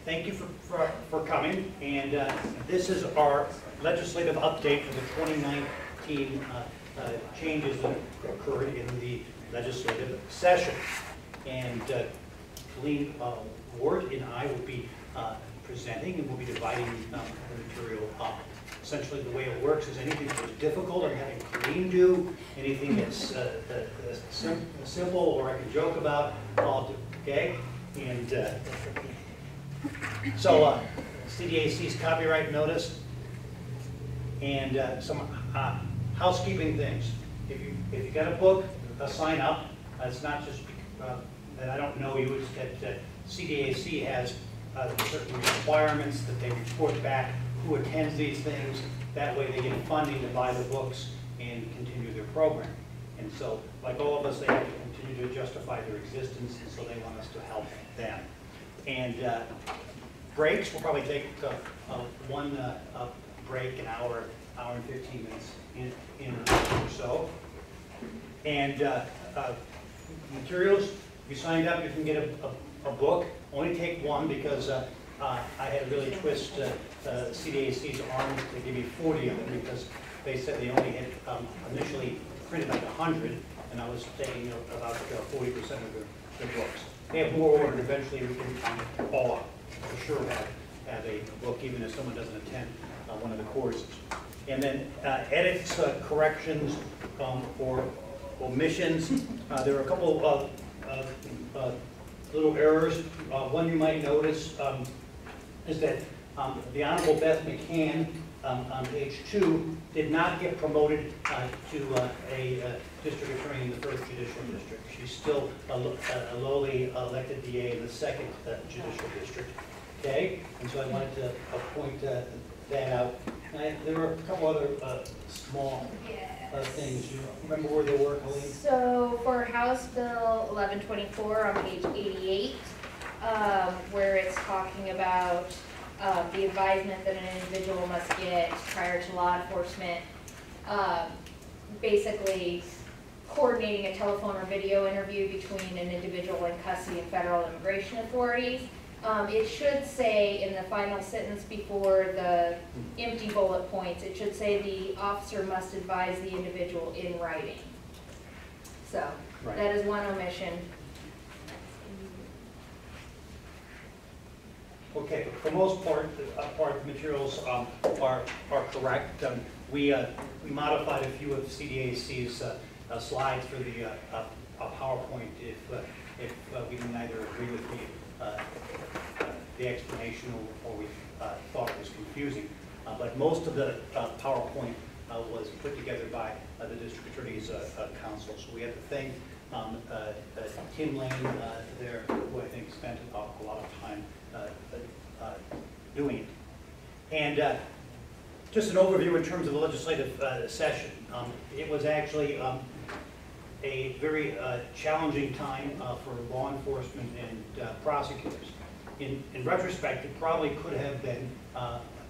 Thank you for coming, and this is our legislative update for the 2019 changes that occurred in the legislative session. And Colleen Ward and I will be presenting, and we'll be dividing the material up. Essentially, the way it works is anything that's difficult, I'm having Colleen do. Anything that's simple or I can joke about, I'll do, okay? And so CDAC's copyright notice and some housekeeping things. If you got a book, sign up. It's not just that I don't know you, it's that CDAC has certain requirements that they report back who attends these things. That way they get funding to buy the books and continue their program. And so, like all of us, they have to continue to justify their existence, and so they want us to help them. And breaks, we'll probably take one break, an hour and 15 minutes in or so. And materials, if you signed up, you can get a book. Only take one because I had to really twist CDAC's arm to give me 40 of them because they said they only had initially printed like 100, and I was taking about 40% of their books. They have more ordered. Eventually we can all for sure have a book, even if someone doesn't attend one of the courses. And then edits, corrections, or omissions. There are a couple of little errors. One you might notice is that the Honorable Beth McCann on page 2 did not get promoted to a district attorney in the 1st Judicial District. She's still a lowly elected DA in the 2nd Judicial District. Okay, and so I wanted to point that out. There were a couple other small things. You remember where they were, Colleen? So for House Bill 1124 on page 88, where it's talking about the advisement that an individual must get prior to law enforcement, basically coordinating a telephone or video interview between an individual in custody and federal immigration authorities. It should say in the final sentence before the empty bullet points, it should say the officer must advise the individual in writing. So right. That is one omission. Okay, but for the most part, the materials are correct. We modified a few of CDAC's slides for the PowerPoint if we didn't either agree with the explanation or we thought it was confusing. But most of the PowerPoint was put together by the District Attorney's Council. So we had to thank Tim Lane there, who I think spent a lot of time doing it. And just an overview in terms of the legislative session. It was actually a very challenging time for law enforcement and prosecutors. In retrospect, it probably could have been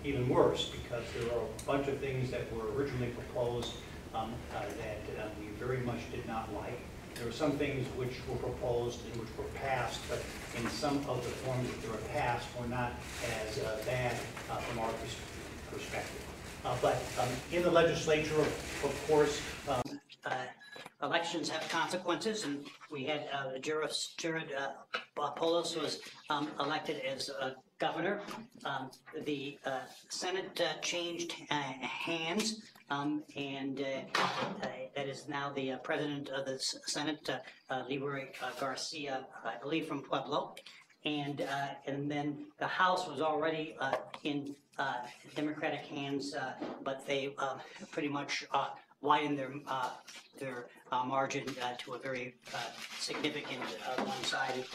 even worse because there were a bunch of things that were originally proposed that we very much did not like. There were some things which were proposed and which were passed, but in some of the forms that they were passed were not as bad from our perspective. But in the legislature, of course, elections have consequences, and we had Jared Poulos was elected as governor. The Senate changed hands, and that is now the president of the Senate, Libre Garcia, I believe from Pueblo. And then the House was already in Democratic hands, but they pretty much widened their margin to a very significant one-sided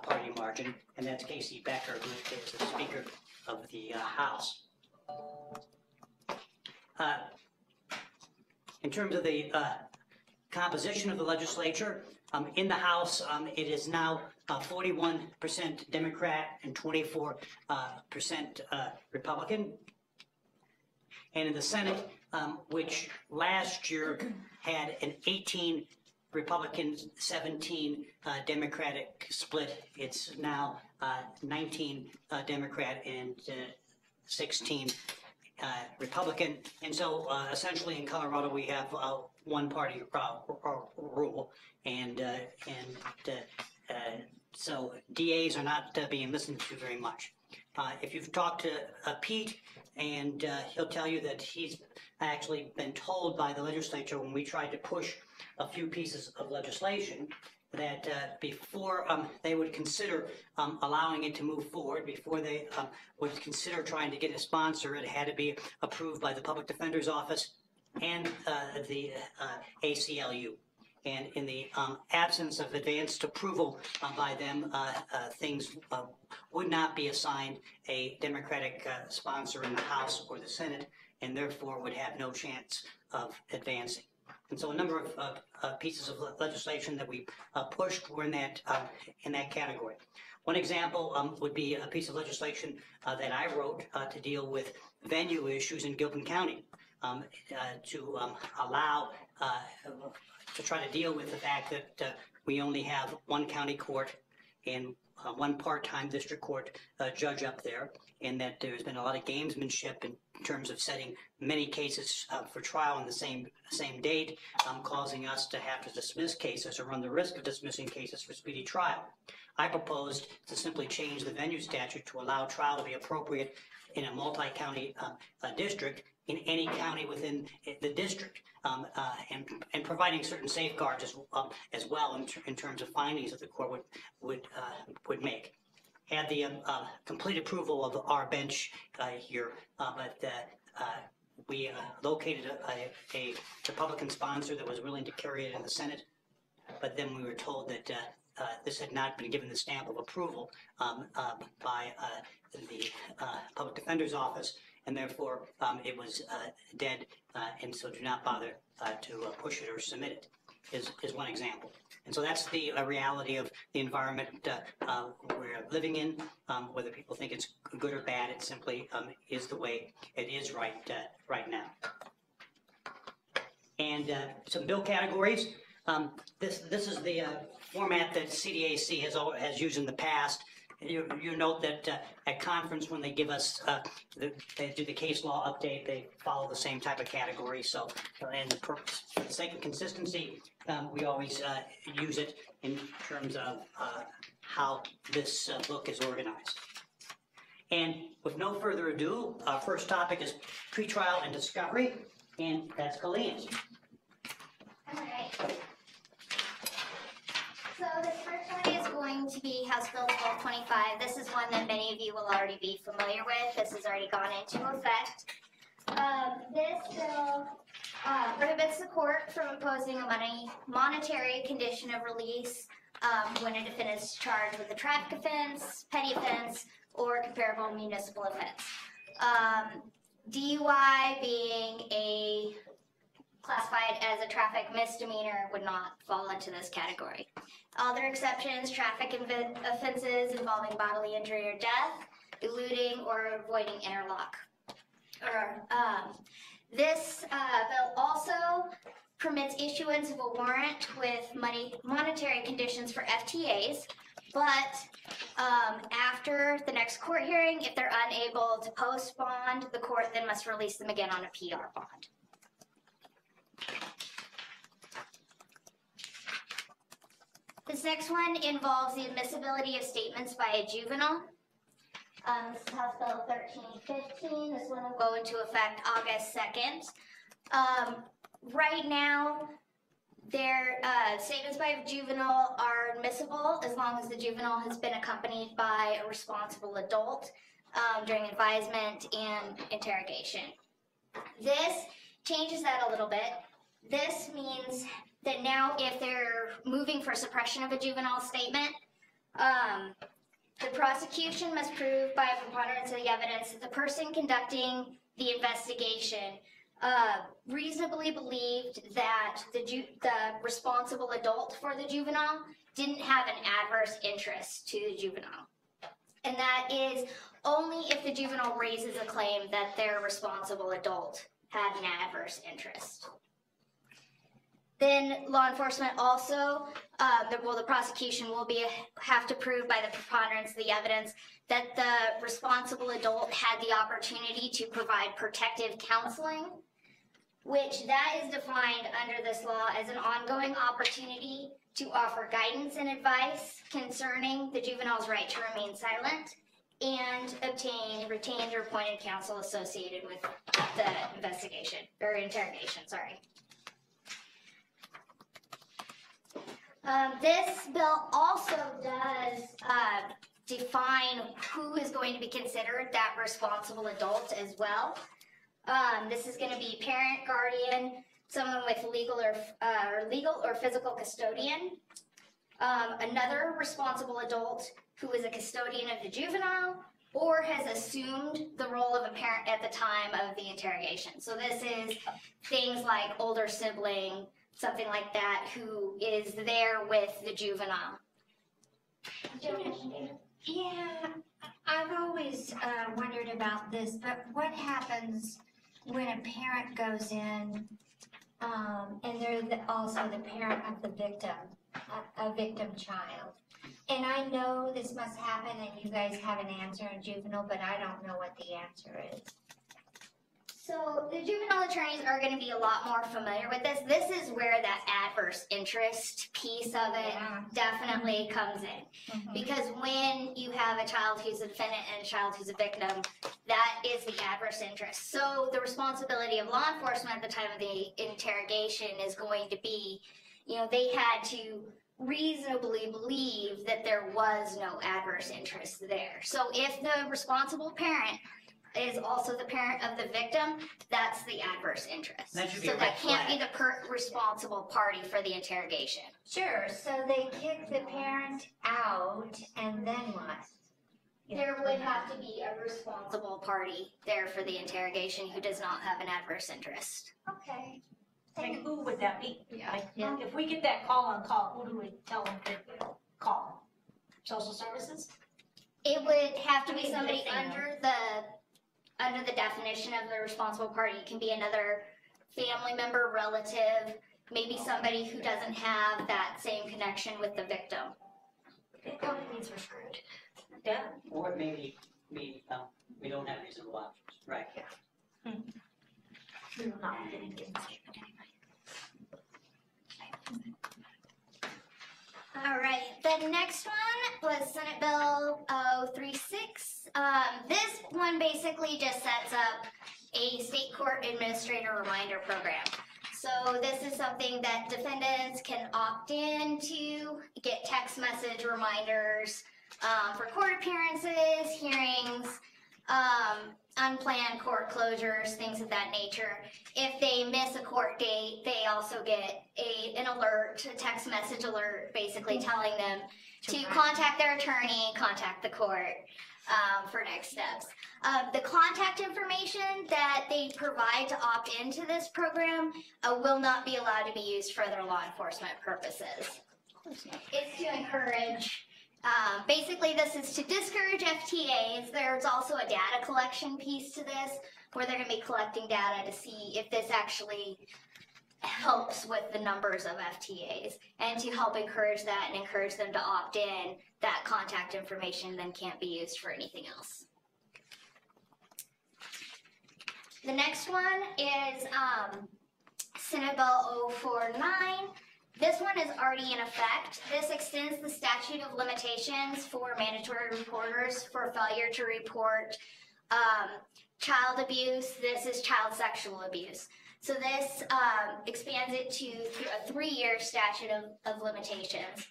party margin, and that's Casey Becker, who is the Speaker of the House. In terms of the composition of the legislature, in the House, it is now 41% Democrat and 24% Republican. And in the Senate, which last year had an 18 Republican 17, Democratic split. It's now 19 Democrat and 16 Republican. And so essentially in Colorado we have one party rule, and so DAs are not being listened to very much. If you've talked to Pete, and he'll tell you that he's actually been told by the legislature when we tried to push a few pieces of legislation that before they would consider allowing it to move forward, before they would consider trying to get a sponsor, it had to be approved by the Public Defender's Office and the ACLU. And in the absence of advanced approval by them, things would not be assigned a Democratic sponsor in the House or the Senate, and therefore would have no chance of advancing. And so a number of pieces of legislation that we pushed were in that category. One example would be a piece of legislation that I wrote to deal with venue issues in Gilpin County, to allow to try to deal with the fact that we only have one county court and one part-time district court judge up there, and that there's been a lot of gamesmanship in terms of setting many cases for trial on the same date, causing us to have to dismiss cases or run the risk of dismissing cases for speedy trial. I proposed to simply change the venue statute to allow trial to be appropriate in a multi-county district in any county within the district, and providing certain safeguards as well in terms of findings that the court would make. Had the complete approval of our bench here, but we located a Republican sponsor that was willing to carry it in the Senate, but then we were told that this had not been given the stamp of approval by the Public Defender's Office, and therefore it was dead, and so do not bother to push it or submit it, is one example. And so that's the reality of the environment we're living in. Whether people think it's good or bad, it simply is the way it is right now. And some bill categories. This is the format that CDAC has used in the past. You note that at conference, when they give us, they do the case law update, they follow the same type of category. So, and for the sake of consistency, we always use it in terms of how this book is organized. And with no further ado, our first topic is pretrial and discovery, and that's Colleen. All right. So this first one is going to be House Bill 1225. This is one that many of you will already be familiar with. This has already gone into effect. This bill prohibits the court from imposing a monetary condition of release when a defendant is charged with a traffic offense, petty offense, or comparable municipal offense. DUI being a classified as a traffic misdemeanor would not fall into this category. Other exceptions, traffic offenses involving bodily injury or death, eluding or avoiding interlock. This bill also permits issuance of a warrant with monetary conditions for FTAs, but after the next court hearing, if they're unable to post bond, the court then must release them again on a PR bond. This next one involves the admissibility of statements by a juvenile. This is House Bill 1315. This one will go into effect August 2nd. Right now, their statements by a juvenile are admissible as long as the juvenile has been accompanied by a responsible adult during advisement and interrogation. This changes that a little bit. This means that now if they're moving for suppression of a juvenile statement, the prosecution must prove by a preponderance of the evidence that the person conducting the investigation reasonably believed that the responsible adult for the juvenile didn't have an adverse interest to the juvenile. And that is only if the juvenile raises a claim that their responsible adult had an adverse interest. Then law enforcement also, the prosecution will have to prove by the preponderance of the evidence that the responsible adult had the opportunity to provide protective counseling, which that is defined under this law as an ongoing opportunity to offer guidance and advice concerning the juvenile's right to remain silent and obtain retained or appointed counsel associated with the investigation, or interrogation, sorry. This bill also does define who is going to be considered that responsible adult as well. This is going to be parent, guardian, someone with legal or physical custodian, another responsible adult who is a custodian of the juvenile or has assumed the role of a parent at the time of the interrogation. So this is things like older sibling, something like that, who is there with the juvenile. Yeah, I've always wondered about this, but what happens when a parent goes in and they're also the parent of the victim, a victim child? And I know this must happen and you guys have an answer in juvenile, but I don't know what the answer is. So the juvenile attorneys are going to be a lot more familiar with this. This is where that adverse interest piece of it definitely comes in. Because when you have a child who's a defendant and a child who's a victim, that is the adverse interest. So the responsibility of law enforcement at the time of the interrogation is going to be, you know, they had to reasonably believe that there was no adverse interest there. So if the responsible parent is also the parent of the victim, that's the adverse interest. That should be so a that red can't flag. be the responsible party for the interrogation. Sure, so they kick the parent out and then what? There would have to be a responsible party there for the interrogation who does not have an adverse interest. Okay. Like, who would that be? Yeah. Like, if we get that call on call, who do we tell them to call? Social services? It would have to be I mean, somebody good thing, under the definition of the responsible party. It can be another family member, relative, maybe somebody who doesn't have that same connection with the victim. It probably means we're screwed. Yeah. Or maybe we don't have reasonable options, right? We will not be getting given statement anyway. All right, the next one was Senate Bill 036. This one basically just sets up a state court administrator reminder program. So this is something that defendants can opt in to get text message reminders for court appearances, hearings, unplanned court closures, things of that nature. If they miss a court date, they also get an alert, a text message alert, basically telling them to contact their attorney, contact the court for next steps. The contact information that they provide to opt into this program will not be allowed to be used for other law enforcement purposes. It's to encourage basically, this is to discourage FTAs. There's also a data collection piece to this where they're going to be collecting data to see if this actually helps with the numbers of FTAs and to help encourage that and encourage them to opt in. That contact information then can't be used for anything else. The next one is Senate Bill 049. This one is already in effect. This extends the statute of limitations for mandatory reporters for failure to report child abuse. This is child sexual abuse. So this expands it to a 3-year statute of limitations.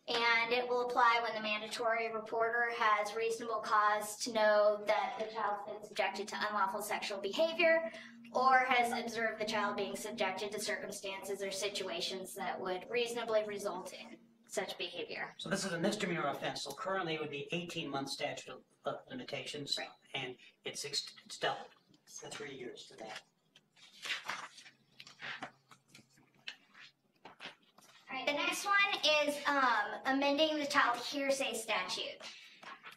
And it will apply when the mandatory reporter has reasonable cause to know that the child's been subjected to unlawful sexual behavior or has observed the child being subjected to circumstances or situations that would reasonably result in such behavior. So this is a misdemeanor offense, so currently it would be 18-month statute of limitations. Right. And it's doubled for 3 years to that. All right, the next one is amending the child hearsay statute.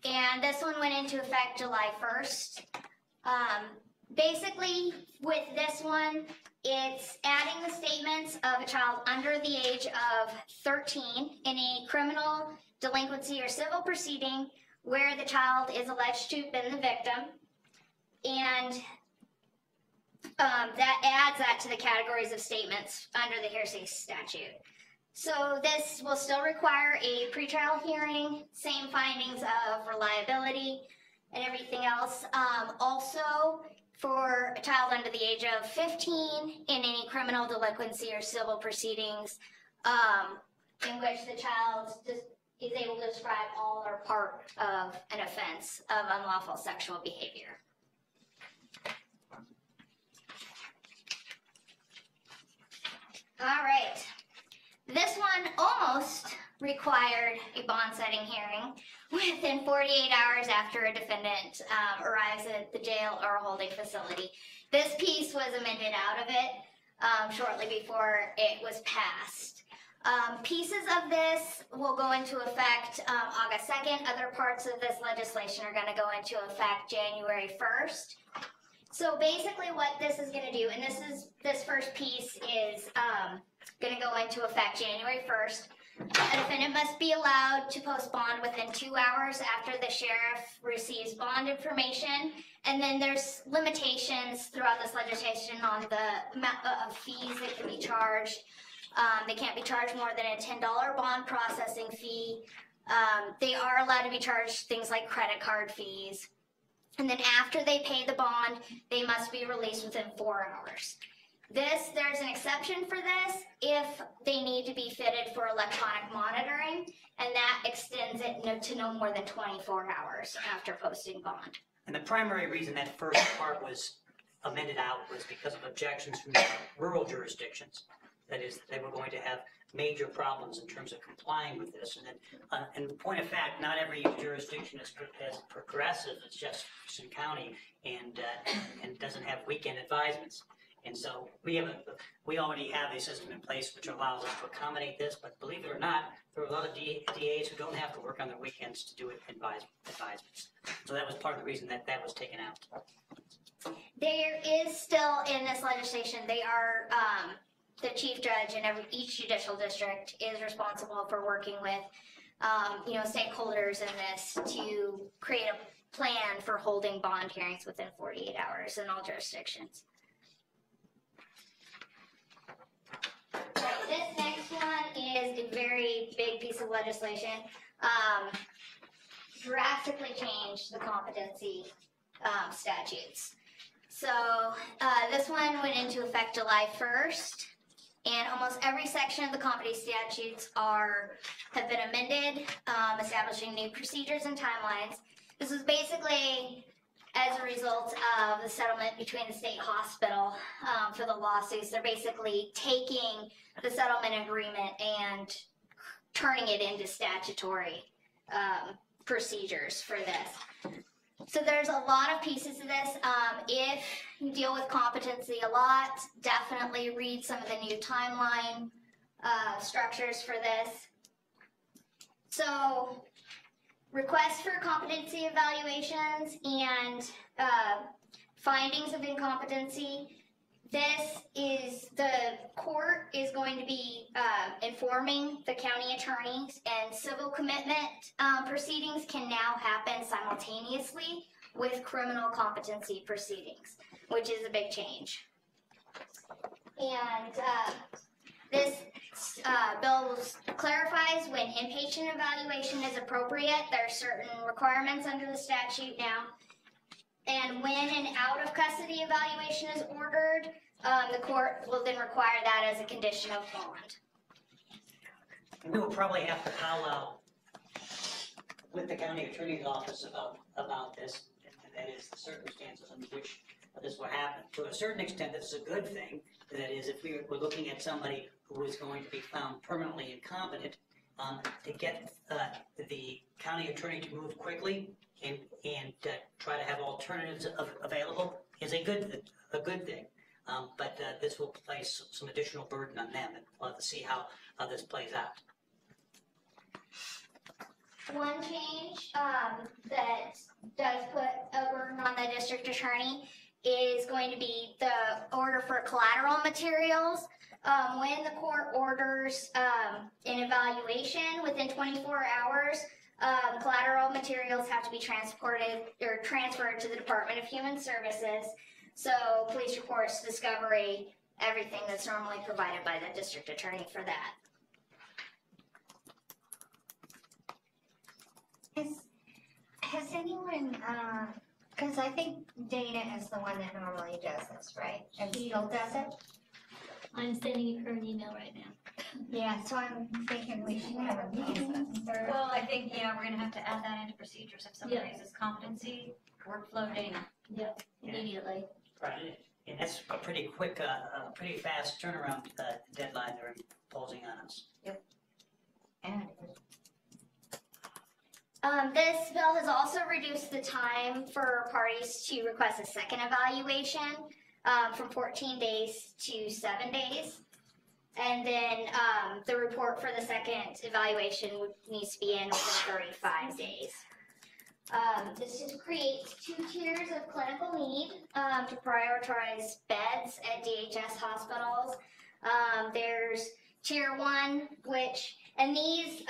And this one went into effect July 1st. Basically, with this one, it's adding the statements statements of a child under the age of 13 in a criminal, delinquency, or civil proceeding where the child is alleged to have been the victim. And that adds that to the categories of statements under the hearsay statute. So this will still require a pretrial hearing, same findings of reliability and everything else. Also, for a child under the age of 15 in any criminal, delinquency, or civil proceedings in which the child is able to describe all or part of an offense of unlawful sexual behavior. All right. This one almost required a bond setting hearing within 48 hours after a defendant arrives at the jail or holding facility. This piece was amended out of it shortly before it was passed. Pieces of this will go into effect August 2nd. Other parts of this legislation are going to go into effect January 1st. So basically what this is going to do, and this first piece is going to go into effect January 1st. A defendant must be allowed to post bond within 2 hours after the sheriff receives bond information. And then there's limitations throughout this legislation on the amount of fees that can be charged. They can't be charged more than a $10 bond processing fee. They are allowed to be charged things like credit card fees. And then after they pay the bond, they must be released within 4 hours. There's an exception for this if they need to be fitted for electronic monitoring, and that extends it to no more than 24 hours after posting bond. And the primary reason that first part was amended out was because of objections from rural jurisdictions. That is, they were going to have major problems in terms of complying with this. And then, in point of fact, not every jurisdiction is as progressive as Jefferson County and doesn't have weekend advisements. And so we already have a system in place which allows us to accommodate this, but believe it or not, there are a lot of DAs who don't have to work on their weekends to do advisements. So that was part of the reason that was taken out. There is still in this legislation, they are, the chief judge in each judicial district is responsible for working with, stakeholders in this to create a plan for holding bond hearings within 48 hours in all jurisdictions. This next one is a very big piece of legislation. Drastically changed the competency statutes. So this one went into effect July 1st, and almost every section of the competency statutes have been amended, establishing new procedures and timelines. This was basically as a result of the settlement between the state hospital for the lawsuits. They're basically taking the settlement agreement and turning it into statutory procedures for this. So there's a lot of pieces of this. If you deal with competency a lot, definitely read some of the new timeline structures for this. So requests for competency evaluations and findings of incompetency. The court is going to be informing the county attorneys, and civil commitment proceedings can now happen simultaneously with criminal competency proceedings, which is a big change. And this bill clarifies when inpatient evaluation is appropriate. There are certain requirements under the statute now. And when an out-of-custody evaluation is ordered, the court will then require that as a condition of bond. We will probably have to powwow with the county attorney's office about this, and that is the circumstances under which this will happen. To a certain extent, this is a good thing. That is, if we're looking at somebody who is going to be found permanently incompetent, to get the county attorney to move quickly and try to have alternatives available is a good thing. But this will place some additional burden on them, and we'll have to see how this plays out. One change that does put a burden on the district attorney is going to be the order for collateral materials. When the court orders an evaluation within 24 hours, collateral materials have to be transported or transferred to the Department of Human Services. So police reports, discovery, everything that's normally provided by the district attorney for that. Has anyone, because I think Dana is the one that normally does this, right? And still does it? I'm sending her an email right now. Yeah, so I'm thinking we should have a meeting. Well, I think, yeah, we're gonna have to add that into procedures if somebody Yeah. raises competency, workflow data. Yep, immediately. Right, and that's a pretty quick, pretty fast turnaround deadline they're imposing on us. This bill has also reduced the time for parties to request a second evaluation from 14 days to 7 days. And then the report for the second evaluation needs to be in within 35 days. This just creates 2 tiers of clinical need to prioritize beds at DHS hospitals. There's tier 1, and these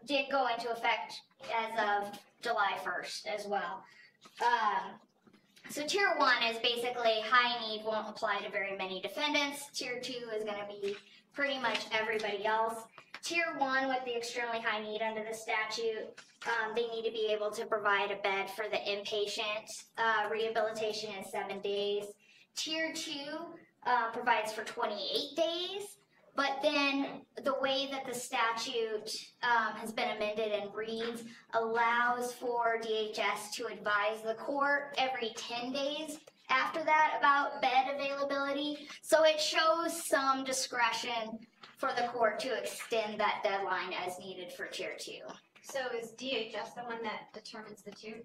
did go into effect as of July 1st as well. So tier 1 is basically high need, won't apply to very many defendants. Tier 2 is going to be pretty much everybody else. Tier 1 with the extremely high need under the statute, they need to be able to provide a bed for the inpatient. Rehabilitation in 7 days. Tier 2 provides for 28 days. But then the way that the statute has been amended and reads allows for DHS to advise the court every 10 days after that about bed availability. So it shows some discretion for the court to extend that deadline as needed for tier 2. So is DHS the one that determines the tier?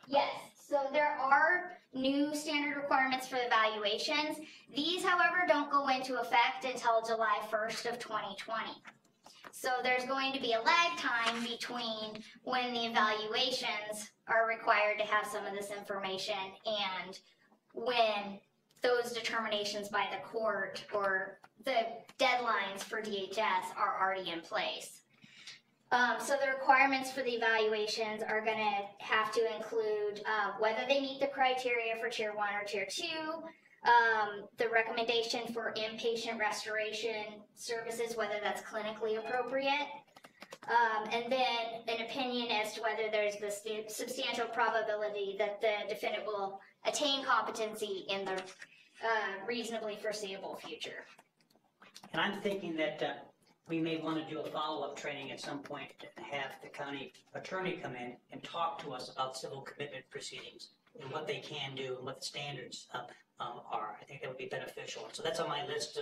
Yes, so there are new standard requirements for evaluations. These, however, don't go into effect until July 1st of 2020. So there's going to be a lag time between when the evaluations are required to have some of this information and when those determinations by the court or the deadlines for DHS are already in place. So the requirements for the evaluations are going to have to include whether they meet the criteria for tier 1 or tier 2, the recommendation for inpatient restoration services, whether that's clinically appropriate, and then an opinion as to whether there's the substantial probability that the defendant will attain competency in the reasonably foreseeable future. And I'm thinking that we may want to do a follow-up training at some point and have the county attorney come in and talk to us about civil commitment proceedings and what they can do and what the standards are. I think that would be beneficial. So that's on my list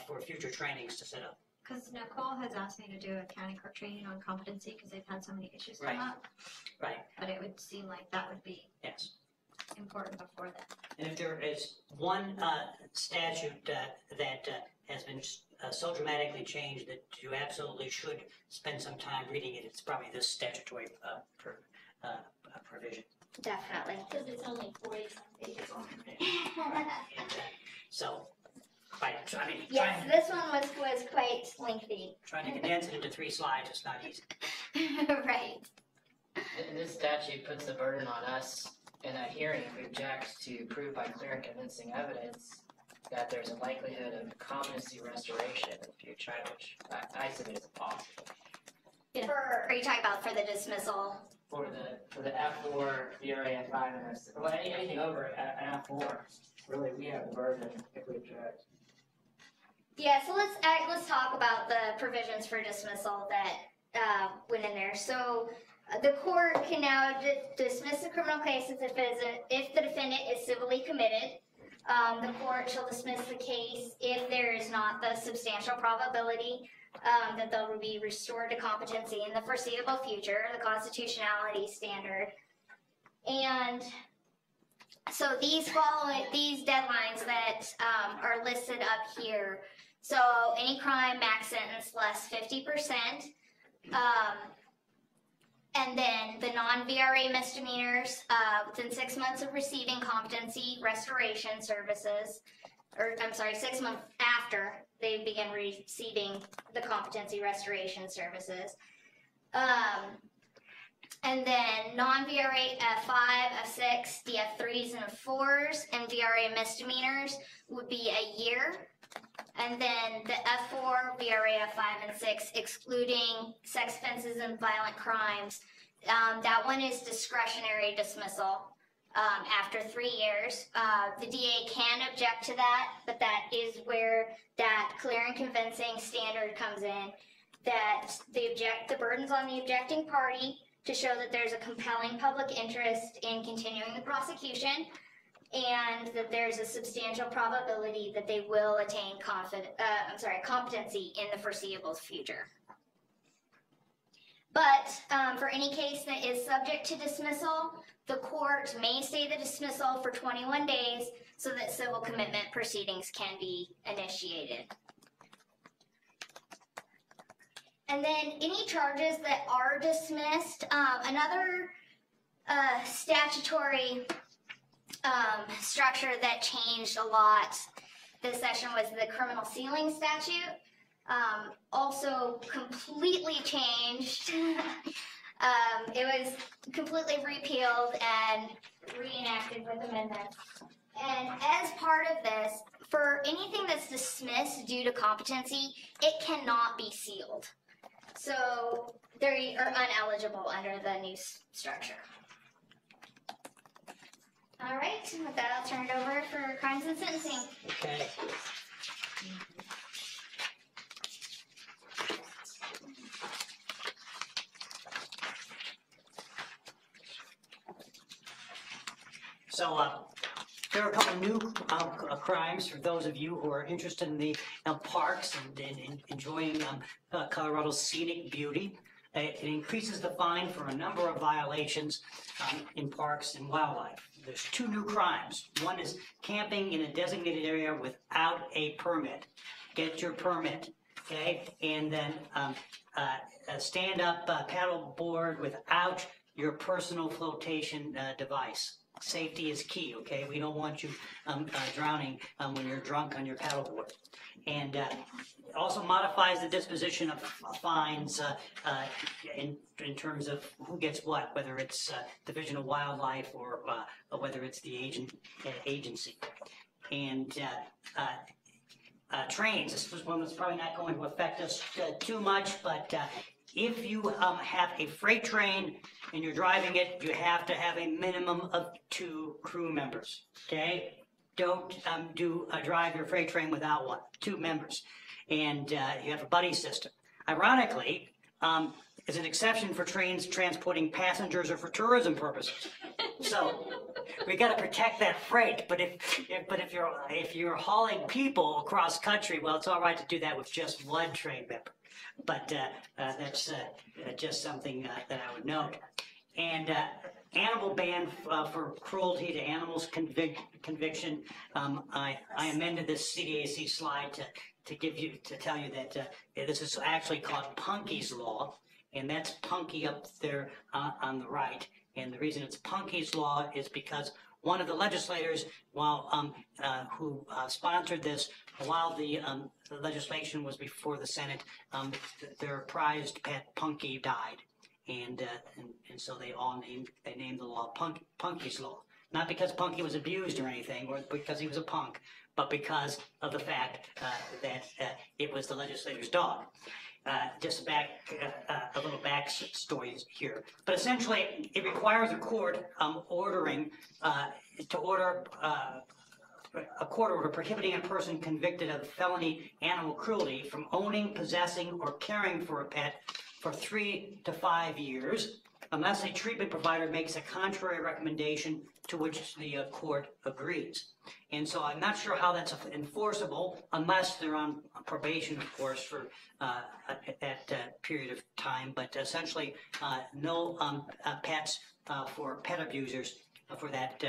for future trainings to set up. Because Nicole has asked me to do a county court training on competency because they've had so many issues come Right. up. Right. But it would seem like that would be Yes. important before that. And if there is one statute that has been so dramatically changed that you absolutely should spend some time reading it, it's probably this statutory provision. Definitely. Because it's only 40-some pages long. So, right, so, I mean, Yes, this one was quite lengthy. trying to condense it into 3 slides is not easy. Right. And this statute puts the burden on us in a hearing if we object to prove by clear and convincing evidence that there's a likelihood of competency restoration in the future, which I submit is impossible. Are you talking about for the dismissal? For the F4, the area 5, and well, anything over an F4, really, we have the burden if we object. Yeah, so let's talk about the provisions for dismissal that went in there. So the court can now dismiss the criminal cases if the defendant is civilly committed. The court shall dismiss the case if there is not the substantial probability that they will be restored to competency in the foreseeable future, the constitutionality standard. And so these deadlines that are listed up here. So any crime, max sentence less 50%. And then the non-VRA misdemeanors within 6 months of receiving competency restoration services. or I'm sorry, 6 months after they begin receiving the competency restoration services. And then non-VRA F5, F6, the F3s and F4s, and VRA misdemeanors would be a year. And then the F4, VRA F5 and 6, excluding sex offenses and violent crimes, that one is discretionary dismissal after 3 years. The DA can object to that, but that is where that clear and convincing standard comes in, that the burden's on the objecting party to show that there's a compelling public interest in continuing the prosecution, and that there's a substantial probability that they will attain competency in the foreseeable future. But for any case that is subject to dismissal, the court may stay the dismissal for 21 days so that civil commitment proceedings can be initiated. And then any charges that are dismissed, another statutory structure that changed a lot this session was the criminal sealing statute. Also completely changed. It was completely repealed and reenacted with amendments. And as part of this, for anything that's dismissed due to competency, it cannot be sealed. So they are uneligible under the new structure. All right, with that, I'll turn it over for crimes and sentencing. Okay. So there are a couple new crimes for those of you who are interested in the parks and enjoying Colorado's scenic beauty. It increases the fine for a number of violations in parks and wildlife. There's 2 new crimes. One is camping in a designated area without a permit. Get your permit, okay? And then a stand-up paddle board without your personal flotation device. Safety is key, okay? We don't want you drowning when you're drunk on your paddleboard. And also modifies the disposition of fines in terms of who gets what, whether it's Division of Wildlife or whether it's the agency. And trains, this was one that's probably not going to affect us too much, but if you have a freight train and you're driving it, you have to have a minimum of 2 crew members, okay? Don't drive your freight train without 2 members. And you have a buddy system. Ironically, is an exception for trains transporting passengers or for tourism purposes. So we got to protect that freight. But if you're hauling people across country, well, it's all right to do that with just 1 train member. But that's just something that I would note. And animal ban for cruelty to animals conviction. I amended this CDAC slide to tell you that this is actually called Punky's Law, and that's Punky up there on the right. And the reason it's Punky's Law is because one of the legislators, who sponsored this, while the legislation was before the Senate, their prized pet Punky died, and so they named the law Punky's Law. Not because Punky was abused or anything, or because he was a punk, but because of the fact that it was the legislator's dog. Just a little back story here. But essentially, it requires a court to order a court order prohibiting a person convicted of felony animal cruelty from owning, possessing, or caring for a pet for 3 to 5 years, unless a treatment provider makes a contrary recommendation to which the court agrees. And so I'm not sure how that's enforceable unless they're on probation, of course, for that period of time. But essentially, no pets for pet abusers for that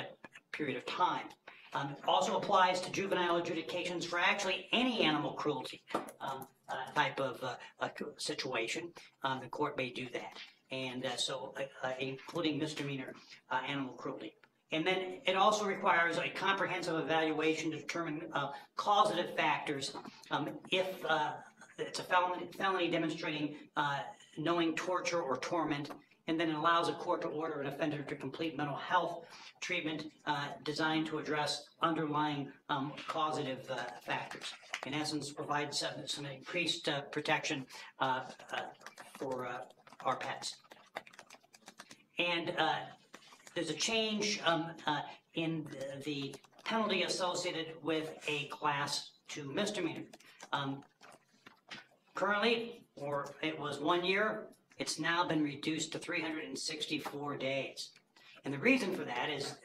period of time. It also applies to juvenile adjudications for actually any animal cruelty type of situation. The court may do that. And including misdemeanor animal cruelty. And then it also requires a comprehensive evaluation to determine causative factors if it's a felony demonstrating knowing torture or torment, and then it allows a court to order an offender to complete mental health treatment designed to address underlying causative factors. In essence, provide some increased protection for our pets. And there's a change in the penalty associated with a Class 2 misdemeanor. Currently, or it was 1 year, it's now been reduced to 364 days. And the reason for that is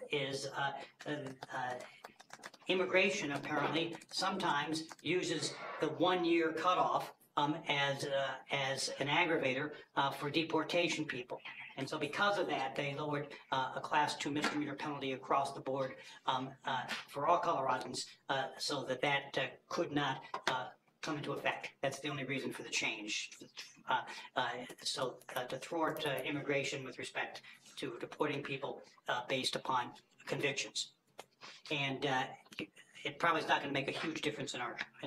immigration apparently sometimes uses the 1 year cutoff as an aggravator for deportation people. And so because of that, they lowered a Class 2 misdemeanor penalty across the board for all Coloradans so that could not come into effect. That's the only reason for the change. To thwart immigration with respect to deporting people based upon convictions. And it probably is not going to make a huge difference in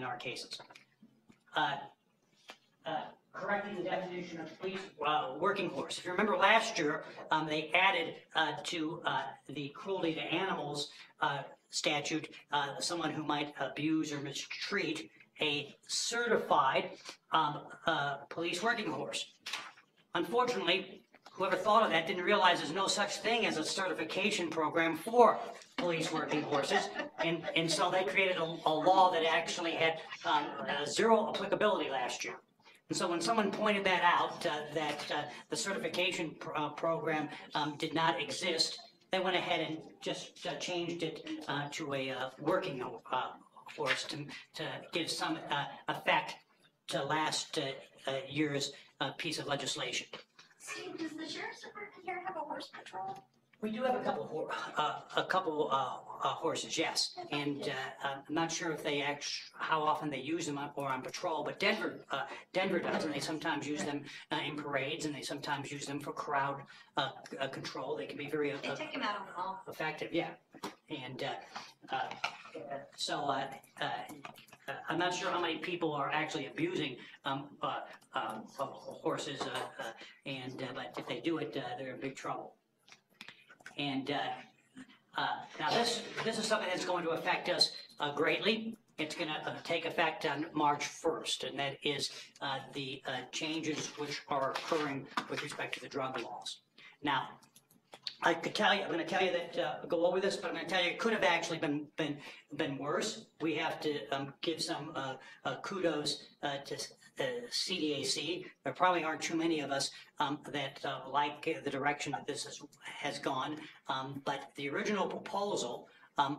our cases. Correcting the definition of police working horse. If you remember last year, they added to the cruelty to animals statute someone who might abuse or mistreat a certified police working horse. Unfortunately, whoever thought of that didn't realize there's no such thing as a certification program for police working horses, and so they created a law that actually had zero applicability last year. And so when someone pointed that out, that the certification program did not exist, they went ahead and just changed it to a working horse to give some effect to last year's piece of legislation. Steve, does the sheriff's department here have a horse patrol? We do have a couple horses, yes, and I'm not sure if they how often they use them or on patrol. But Denver does, and they sometimes use them in parades, and they sometimes use them for crowd control. They can be very They take him out on call. effective, yeah. And so I'm not sure how many people are actually abusing horses, but if they do it, they're in big trouble. And now this is something that's going to affect us greatly. It's going to take effect on March 1st, and that is the changes which are occurring with respect to the drug laws. Now, I could tell you, I'm going to tell you that go over this, but I'm going to tell you it could have actually been worse. We have to give some kudos to CDAC. There probably aren't too many of us that like the direction that this has gone, but the original proposal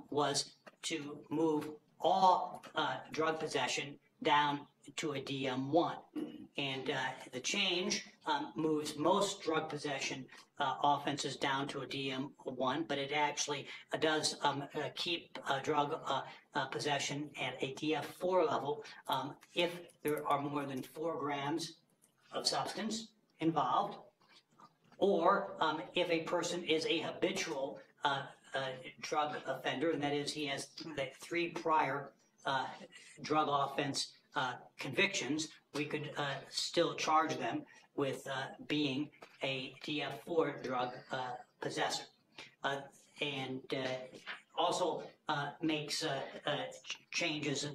was to move all drug possession down to a DM1. And the change moves most drug possession offenses down to a DM1, but it actually does keep drug possession at a DF4 level if there are more than 4 grams of substance involved, or if a person is a habitual drug offender, and that is he has 3 prior drug offense convictions. We could still charge them with being a DF4 drug possessor. And also makes changes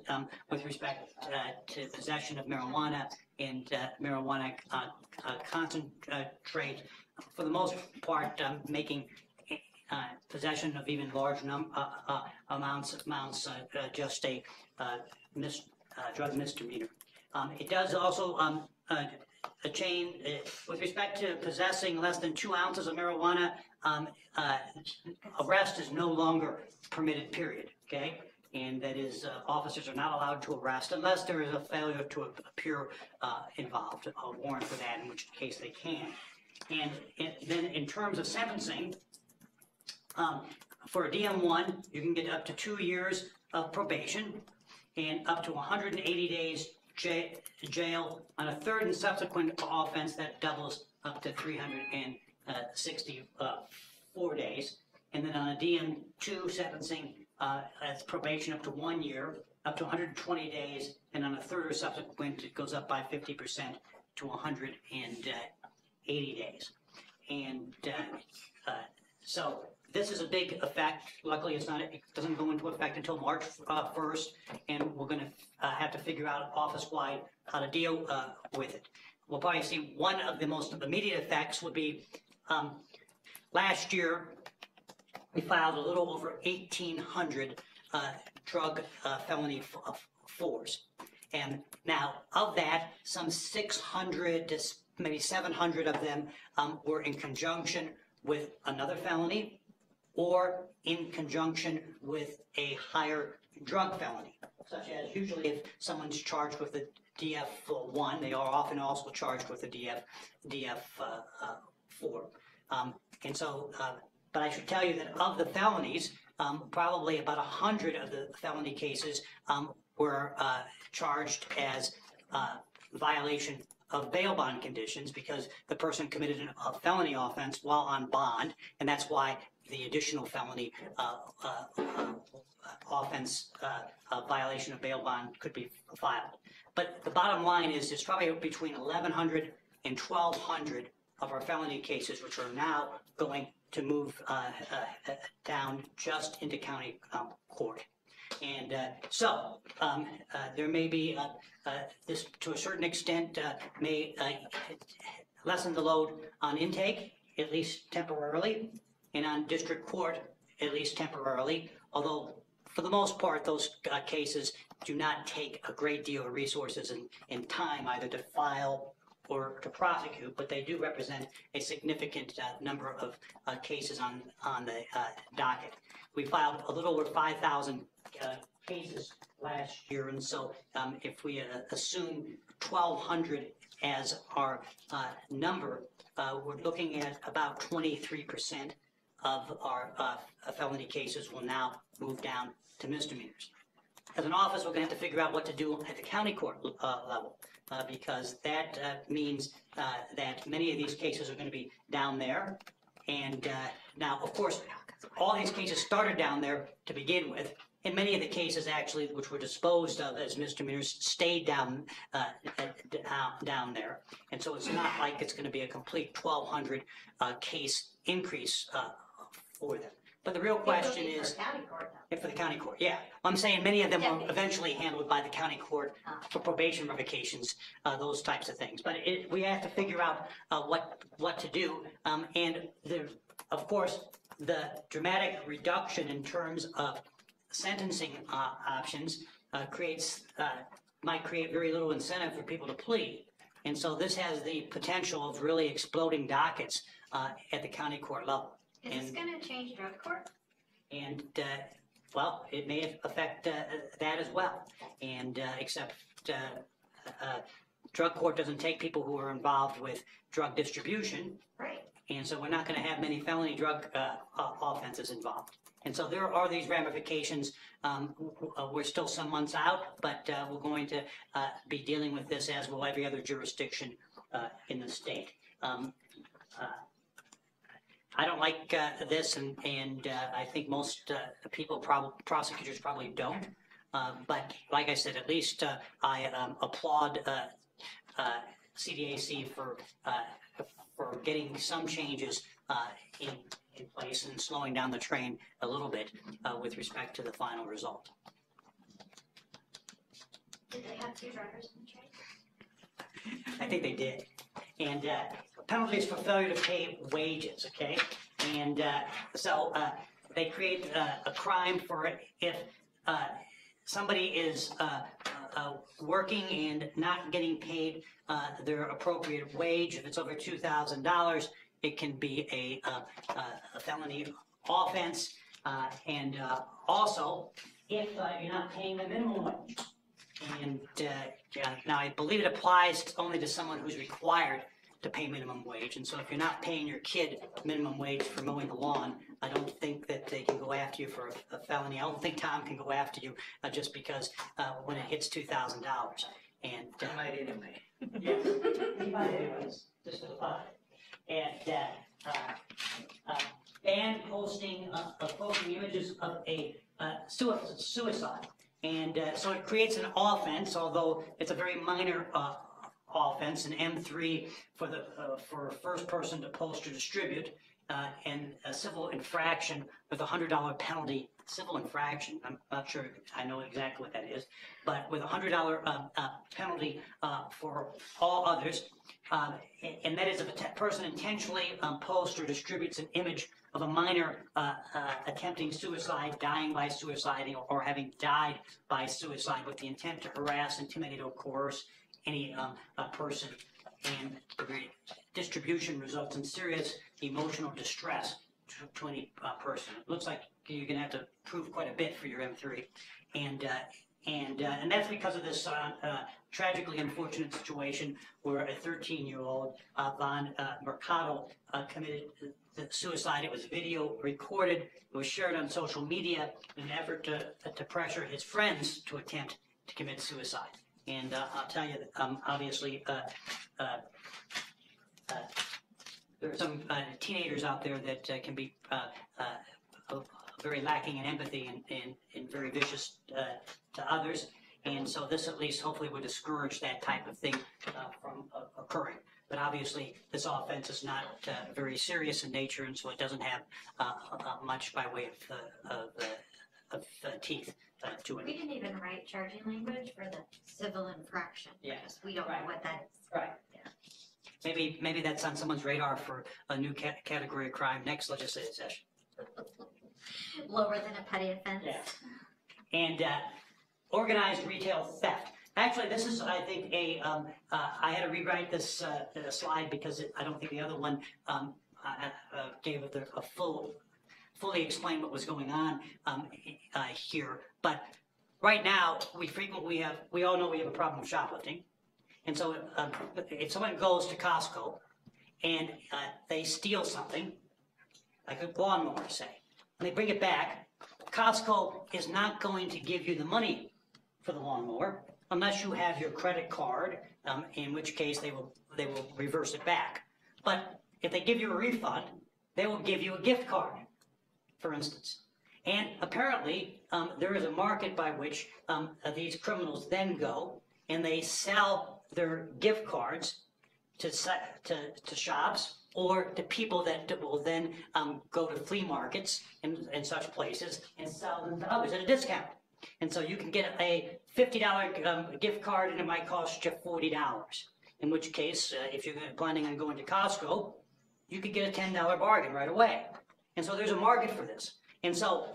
with respect to possession of marijuana and marijuana concentrate. For the most part, making possession of even large amounts just a drug misdemeanor. It does also a change with respect to possessing less than 2 ounces of marijuana. Arrest is no longer permitted, period, okay? And that is, officers are not allowed to arrest unless there is a failure to appear involved, a warrant for that, in which case they can. And then in terms of sentencing, for a DM1, you can get up to 2 years of probation and up to 180 days jail. On a third and subsequent offense, that doubles up to 364 days. And then on a DM2 sentencing, that's probation up to 1 year, up to 120 days, and on a third or subsequent, it goes up by 50% to 180 days. And so this is a big effect. Luckily, it doesn't go into effect until March 1st, and we're going to have to figure out office-wide how to deal with it. We'll probably see one of the most immediate effects would be last year we filed a little over 1,800 drug felony fours. And now of that, some 600 to maybe 700 of them were in conjunction with another felony or in conjunction with a higher drug felony, such as usually if someone's charged with a DF1, they are often also charged with a DF4. And so, but I should tell you that of the felonies, probably about 100 of the felony cases were charged as violation of bail bond conditions because the person committed a felony offense while on bond, and that's why the additional felony offense violation of bail bond could be filed. But the bottom line is there's probably between 1,100 and 1,200 of our felony cases which are now going to move down just into county court. And so there may be, this to a certain extent may lessen the load on intake, at least temporarily, and on district court, at least temporarily, although for the most part, those cases do not take a great deal of resources and time either to file or to prosecute, but they do represent a significant number of cases on the docket. We filed a little over 5,000 cases last year, and so if we assume 1,200 as our number, we're looking at about 23% of our felony cases will now move down to misdemeanors. As an office, we're going to have to figure out what to do at the county court level, because that means that many of these cases are going to be down there. And now, of course, all these cases started down there to begin with. And many of the cases, actually, which were disposed of as misdemeanors, stayed down there. And so it's not like it's going to be a complete 1,200 case increase for them. But the real question is, for the county court, yeah. I'm saying many of them are eventually handled by the county court for probation revocations, those types of things. But we have to figure out what to do. And of course, the dramatic reduction in terms of sentencing options might create very little incentive for people to plead. And so this has the potential of really exploding dockets at the county court level. Is this going to change drug court? And, well, it may affect that as well. And except drug court doesn't take people who are involved with drug distribution. Right. And so we're not going to have many felony drug offenses involved. And so there are these ramifications. We're still some months out, but we're going to be dealing with this as will every other jurisdiction in the state. I don't like this, and I think most prosecutors probably don't. But like I said, at least I applaud CDAC for getting some changes in place and slowing down the train a little bit with respect to the final result. Did they have 2 drivers in the train? I think they did. And penalties for failure to pay wages, okay? And so they create a crime for it if somebody is working and not getting paid their appropriate wage. If it's over $2,000, it can be a felony offense. And also, if you're not paying the minimum wage. And now I believe it applies only to someone who's required to pay minimum wage. And so if you're not paying your kid minimum wage for mowing the lawn, I don't think that they can go after you for a felony. I don't think Tom can go after you just because when it hits $2,000. And I might anyway. yes, he might anyways, just for fun. And banned posting images of a suicide. And so it creates an offense, although it's a very minor offense, an M3 for a first person to post or distribute, and a civil infraction with a $100 penalty. Civil infraction, I'm not sure I know exactly what that is, but with a $100 penalty for all others. And that is if a person intentionally posts or distributes an image of a minor attempting suicide, dying by suicide, or having died by suicide with the intent to harass, intimidate, or coerce any person, and distribution results in serious emotional distress to any person. It looks like you're going to have to prove quite a bit for your M3, and that's because of this tragically unfortunate situation where a 13-year-old Von Mercado committed suicide. It was video recorded. It was shared on social media in an effort to pressure his friends to attempt to commit suicide. And I'll tell you, obviously, there are some teenagers out there that can be very lacking in empathy and very vicious to others. And so this at least hopefully would discourage that type of thing from occurring. But obviously, this offense is not very serious in nature, and so it doesn't have much by way of teeth to it. We didn't even write charging language for the civil infraction. Yeah. Because we don't know what that is. Right. Yeah. Maybe that's on someone's radar for a new category of crime next legislative session. Lower than a petty offense. Yeah. And organized retail theft. Actually, this is, I think, I had to rewrite this slide because I don't think the other one gave it a fully explain what was going on here. But right now, we all know we have a problem with shoplifting. And so if someone goes to Costco and they steal something, like a lawnmower, say, and they bring it back, Costco is not going to give you the money for the lawnmower unless you have your credit card, in which case they will reverse it back. But if they give you a refund, they will give you a gift card, for instance. And apparently, there is a market by which these criminals then go and they sell their gift cards to shops or to people that will then go to flea markets and such places and sell them to others at a discount. And so you can get a $50 gift card and it might cost you $40. In which case, if you're planning on going to Costco, you could get a $10 bargain right away. And so there's a market for this. And so,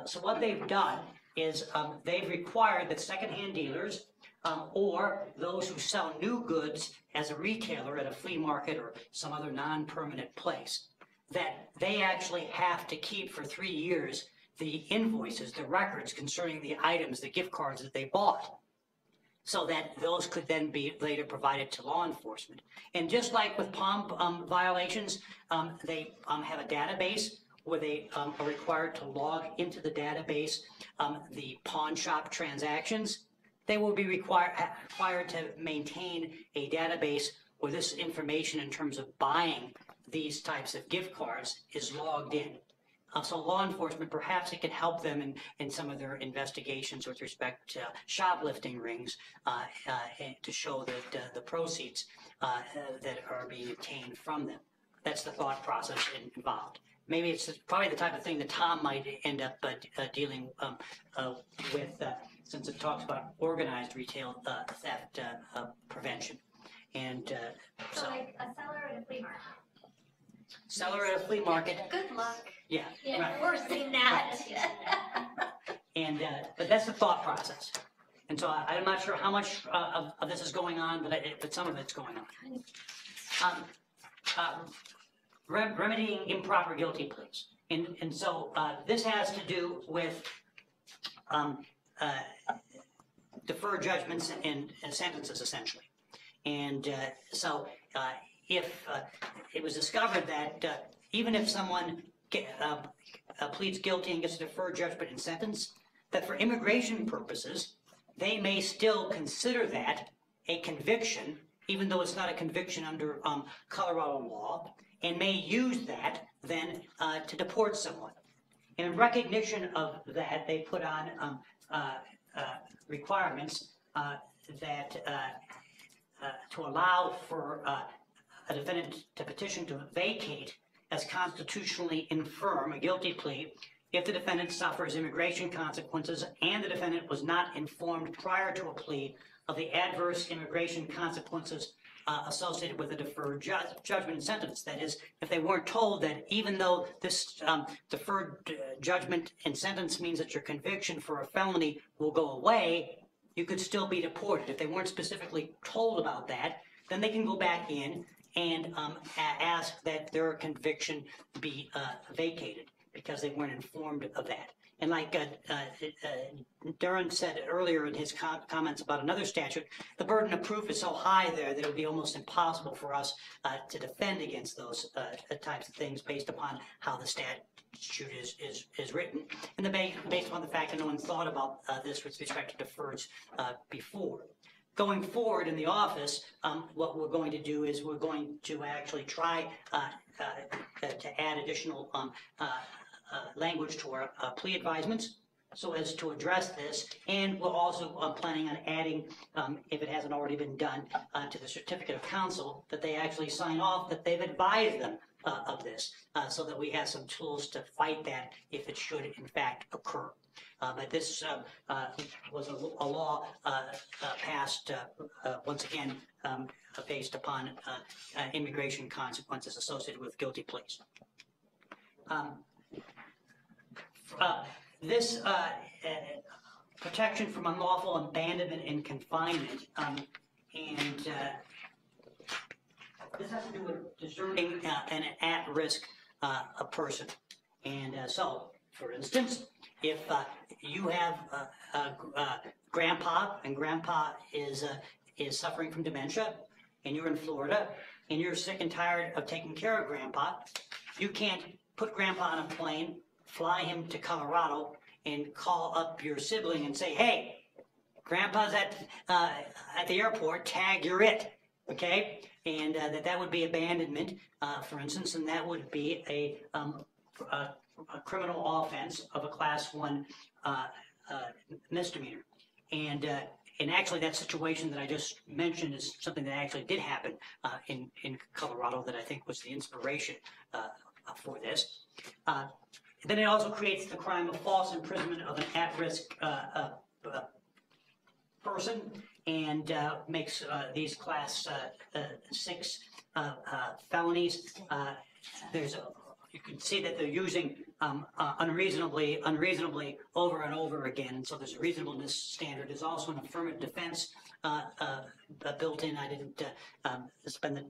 so what they've done is they've required that secondhand dealers or those who sell new goods as a retailer at a flea market or some other non-permanent place, that they actually have to keep for 3 years the invoices, the records concerning the items, the gift cards that they bought, so that those could then be later provided to law enforcement. And just like with POM violations, they have a database where they are required to log into the database the pawn shop transactions. They will be required to maintain a database where this information in terms of buying these types of gift cards is logged in. So law enforcement, perhaps it can help them in some of their investigations with respect to shoplifting rings to show that the proceeds that are being obtained from them. That's the thought process involved. Maybe it's probably the type of thing that Tom might end up dealing with since it talks about organized retail theft prevention. And So like a seller at a flea market. Seller at a flea market. Good luck. Yeah. Right. Enforcing that. And but that's the thought process. And so I'm not sure how much of this is going on, but some of it's going on. Remedying improper guilty pleas. And so this has to do with deferred judgments and sentences, essentially. And so if it was discovered that even if someone pleads guilty and gets a deferred judgment and sentence, that for immigration purposes, they may still consider that a conviction, even though it's not a conviction under Colorado law, and may use that than to deport someone. In recognition of that, they put on requirements that to allow for a defendant to petition to vacate as constitutionally infirm a guilty plea if the defendant suffers immigration consequences and the defendant was not informed prior to a plea of the adverse immigration consequences associated with a deferred judgment sentence. That is, if they weren't told that even though this deferred judgment and sentence means that your conviction for a felony will go away, you could still be deported. If they weren't specifically told about that, then they can go back in and ask that their conviction be vacated because they weren't informed of that. And like Duran said earlier in his comments about another statute, the burden of proof is so high there that it would be almost impossible for us to defend against those types of things based upon how the statute is written, and based upon the fact that no one thought about this with respect to deferreds before. Going forward in the office, what we're going to do is we're going to actually try to add additional language to our plea advisements so as to address this, and we're also planning on adding, if it hasn't already been done, to the certificate of counsel that they actually sign off that they've advised them of this, so that we have some tools to fight that if it should in fact occur. But this was a law passed, once again, based upon immigration consequences associated with guilty pleas. This protection from unlawful abandonment and confinement, and this has to do with discerning an at-risk a person. And so, for instance, if you have grandpa and grandpa is suffering from dementia, and you're in Florida, and you're sick and tired of taking care of grandpa, you can't put grandpa on a plane, fly him to Colorado, and call up your sibling and say, hey, grandpa's at the airport, tag, you're it, okay? And that would be abandonment, for instance, and that would be a criminal offense of a Class 1 misdemeanor. And actually that situation that I just mentioned is something that actually did happen in Colorado that I think was the inspiration for this. Then it also creates the crime of false imprisonment of an at-risk person, and makes these Class 6 felonies. You can see that they're using unreasonably over and over again, and so there's a reasonableness standard. There's also an affirmative defense built in. I didn't spend the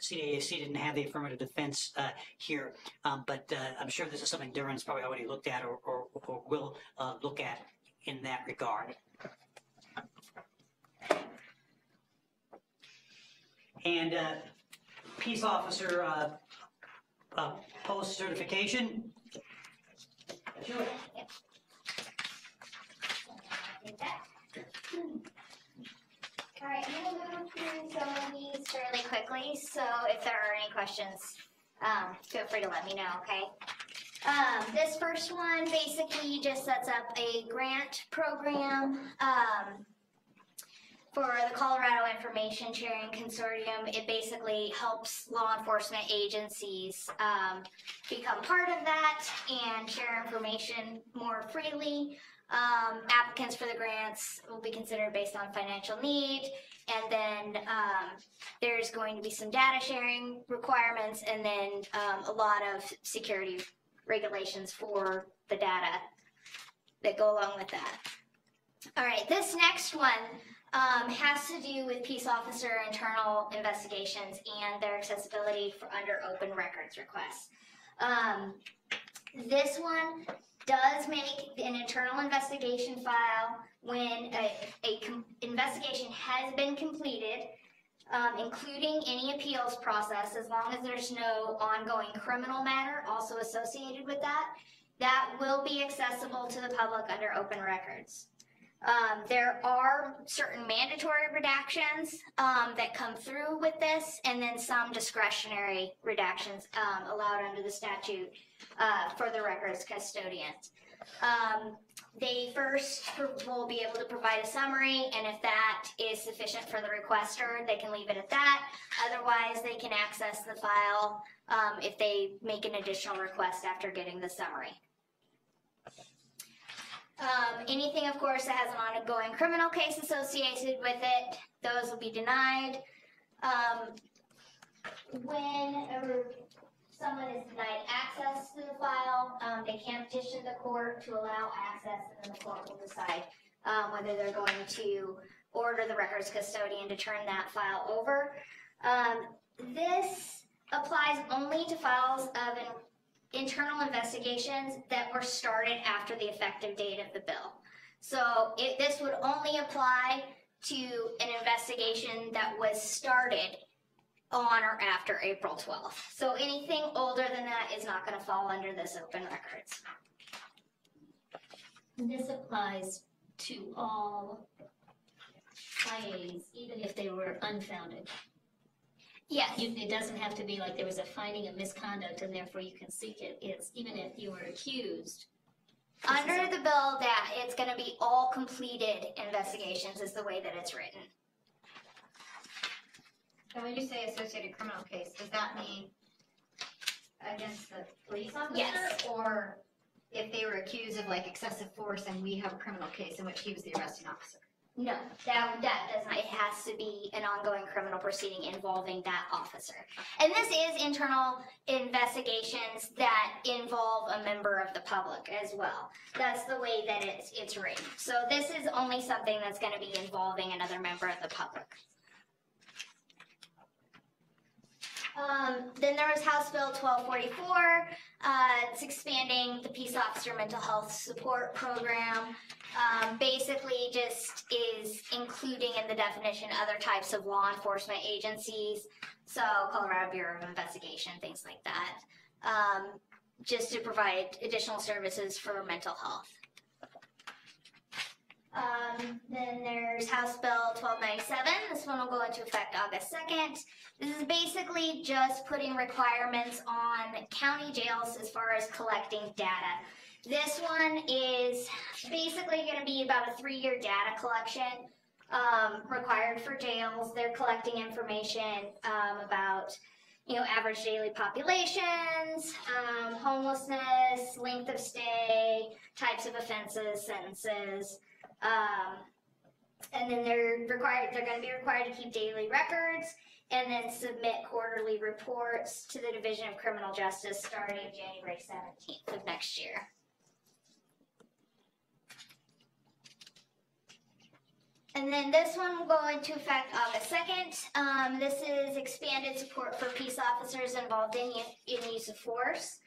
CDAC didn't have the affirmative defense here, but I'm sure this is something Duran's probably already looked at or will look at in that regard. And peace officer post certification. Sure. All right, I'm going to go through some of these fairly quickly, so if there are any questions, feel free to let me know, okay? This first one basically just sets up a grant program for the Colorado Information Sharing Consortium. It basically helps law enforcement agencies become part of that and share information more freely. Applicants for the grants will be considered based on financial need, and then there's going to be some data sharing requirements, and then a lot of security regulations for the data that go along with that. All right, this next one has to do with peace officer internal investigations and their accessibility for under open records requests. This one does make an internal investigation file when an investigation has been completed, including any appeals process, as long as there's no ongoing criminal matter also associated with that. That will be accessible to the public under open records. There are certain mandatory redactions that come through with this, and then some discretionary redactions allowed under the statute for the records custodians. They first will be able to provide a summary, and if that is sufficient for the requester, they can leave it at that. Otherwise, they can access the file if they make an additional request after getting the summary. Anything, of course, that has an ongoing criminal case associated with it, those will be denied. Whenever someone is denied access to the file, they can petition the court to allow access, and then the court will decide whether they're going to order the records custodian to turn that file over. This applies only to files of internal investigations that were started after the effective date of the bill. So this would only apply to an investigation that was started on or after April 12th. So anything older than that is not going to fall under this open records. And this applies to all IAs, even if they were unfounded. Yes. It doesn't have to be like there was a finding of misconduct and therefore you can seek it. It's even if you were accused. Under the bill, that it's going to be all completed investigations is the way that it's written. And when you say associated criminal case, does that mean against the police officer? Yes. Or if they were accused of like excessive force and we have a criminal case in which he was the arresting officer? No, that does not. It has to be an ongoing criminal proceeding involving that officer. And this is internal investigations that involve a member of the public as well. That's the way that it's written. So this is only something that's going to be involving another member of the public. Then there was House Bill 1244. It's expanding the Peace Officer Mental Health Support Program. Basically just is including in the definition other types of law enforcement agencies. So Colorado Bureau of Investigation, things like that. Just to provide additional services for mental health. Then there's House Bill 1297. This one will go into effect August 2nd. This is basically just putting requirements on county jails as far as collecting data. This one is basically going to be about a 3-year data collection required for jails. They're collecting information about, average daily populations, homelessness, length of stay, types of offenses, sentences. And then they're going to be required to keep daily records and then submit quarterly reports to the Division of Criminal Justice starting January 17th of next year. And then this one will go into effect August 2nd. This is expanded support for peace officers involved in use of force.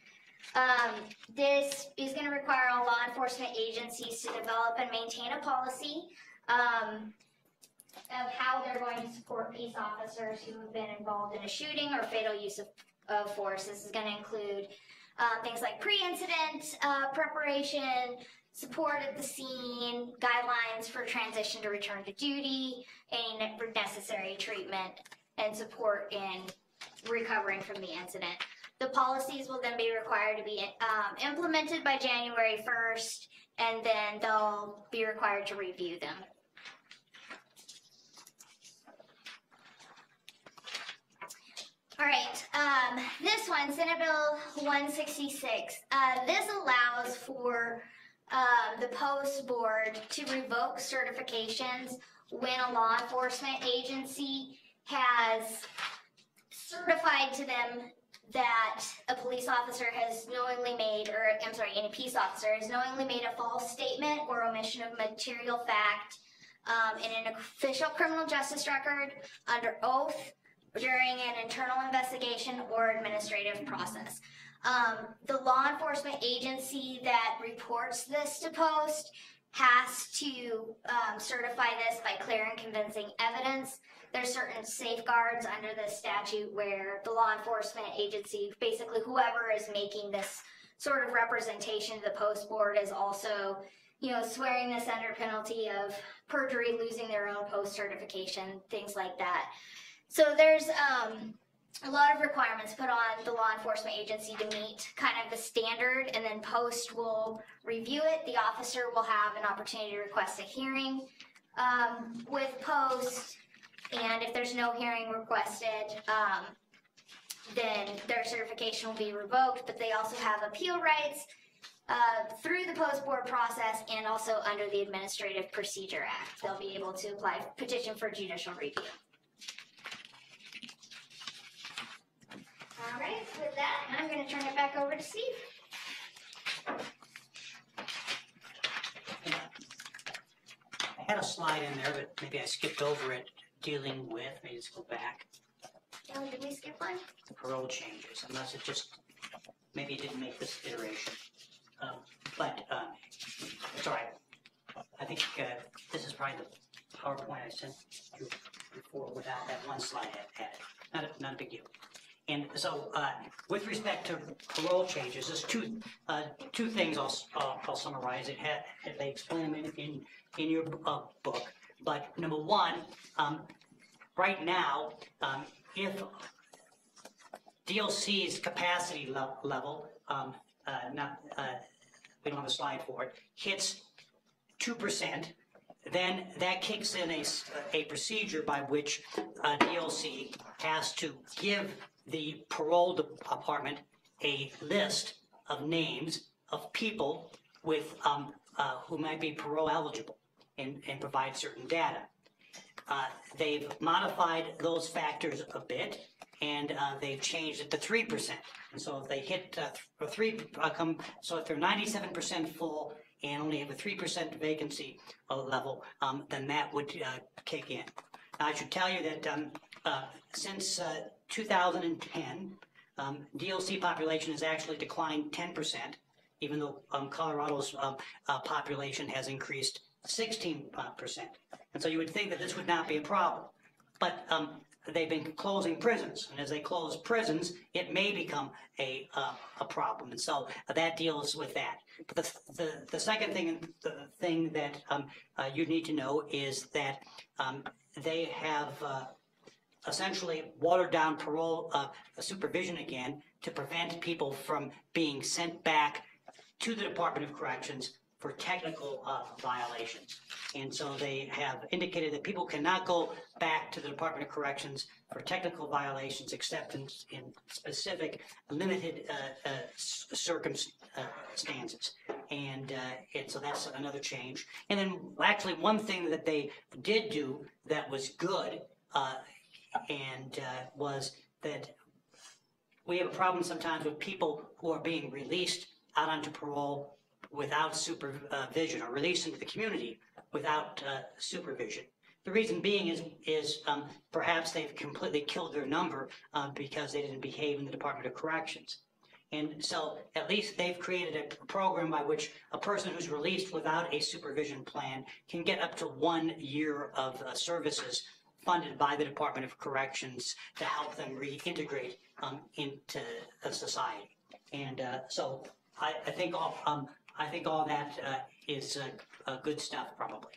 This is going to require all law enforcement agencies to develop and maintain a policy of how they're going to support peace officers who have been involved in a shooting or fatal use of force. This is going to include things like pre-incident preparation, support at the scene, guidelines for transition to return to duty, any necessary treatment, and support in recovering from the incident. The policies will then be required to be implemented by January 1st, and then they'll be required to review them. All right, this one, Senate Bill 166. This allows for the Post Board to revoke certifications when a law enforcement agency has certified to them that a police officer has knowingly made, any peace officer has knowingly made a false statement or omission of material fact in an official criminal justice record under oath during an internal investigation or administrative process. The law enforcement agency that reports this to Post has to certify this by clear and convincing evidence. There's certain safeguards under the statute where the law enforcement agency, basically whoever is making this sort of representation to the Post Board, is also, swearing this under penalty of perjury, losing their own post certification, things like that. So there's a lot of requirements put on the law enforcement agency to meet kind of the standard, and then post will review it. The officer will have an opportunity to request a hearing with post, and if there's no hearing requested, then their certification will be revoked, but they also have appeal rights through the post board process and also under the Administrative Procedure Act. They'll be able to petition for judicial review. All right, with that, I'm going to turn it back over to Steve. I had a slide in there, but maybe I skipped over it, dealing with, maybe let's go back, Did we skip one? the parole changes, unless it just, maybe it didn't make this iteration. But it's all right. I think this is probably the PowerPoint I sent you before without that one slide added. Not a big deal. And so, with respect to parole changes, there's two things I'll summarize. They explain them in your book. But number one, right now, if DOC's capacity level, we don't have a slide for it, hits 2%, then that kicks in a procedure by which DOC has to give the parole department a list of names of people with who might be parole eligible and provide certain data. They've modified those factors a bit, and they've changed it to 3%. And so if they hit so if they're 97% full and only have a 3% vacancy level, then that would kick in. Now, I should tell you that since 2010, DOC population has actually declined 10%, even though Colorado's population has increased 16%. And so you would think that this would not be a problem. But they've been closing prisons, and as they close prisons, it may become a problem. And so that deals with that. But the second thing that you need to know is that they have essentially watered down parole supervision again to prevent people from being sent back to the Department of Corrections for technical violations. And so they have indicated that people cannot go back to the Department of Corrections for technical violations except in specific limited circumstances. And so that's another change. And then actually one thing that they did do that was good was that we have a problem sometimes with people who are being released out onto parole without supervision, or released into the community without supervision. The reason being is perhaps they've completely killed their number because they didn't behave in the Department of Corrections. And so at least they've created a program by which a person who's released without a supervision plan can get up to 1 year of services funded by the Department of Corrections to help them reintegrate into society. And so I think all that is good stuff, probably.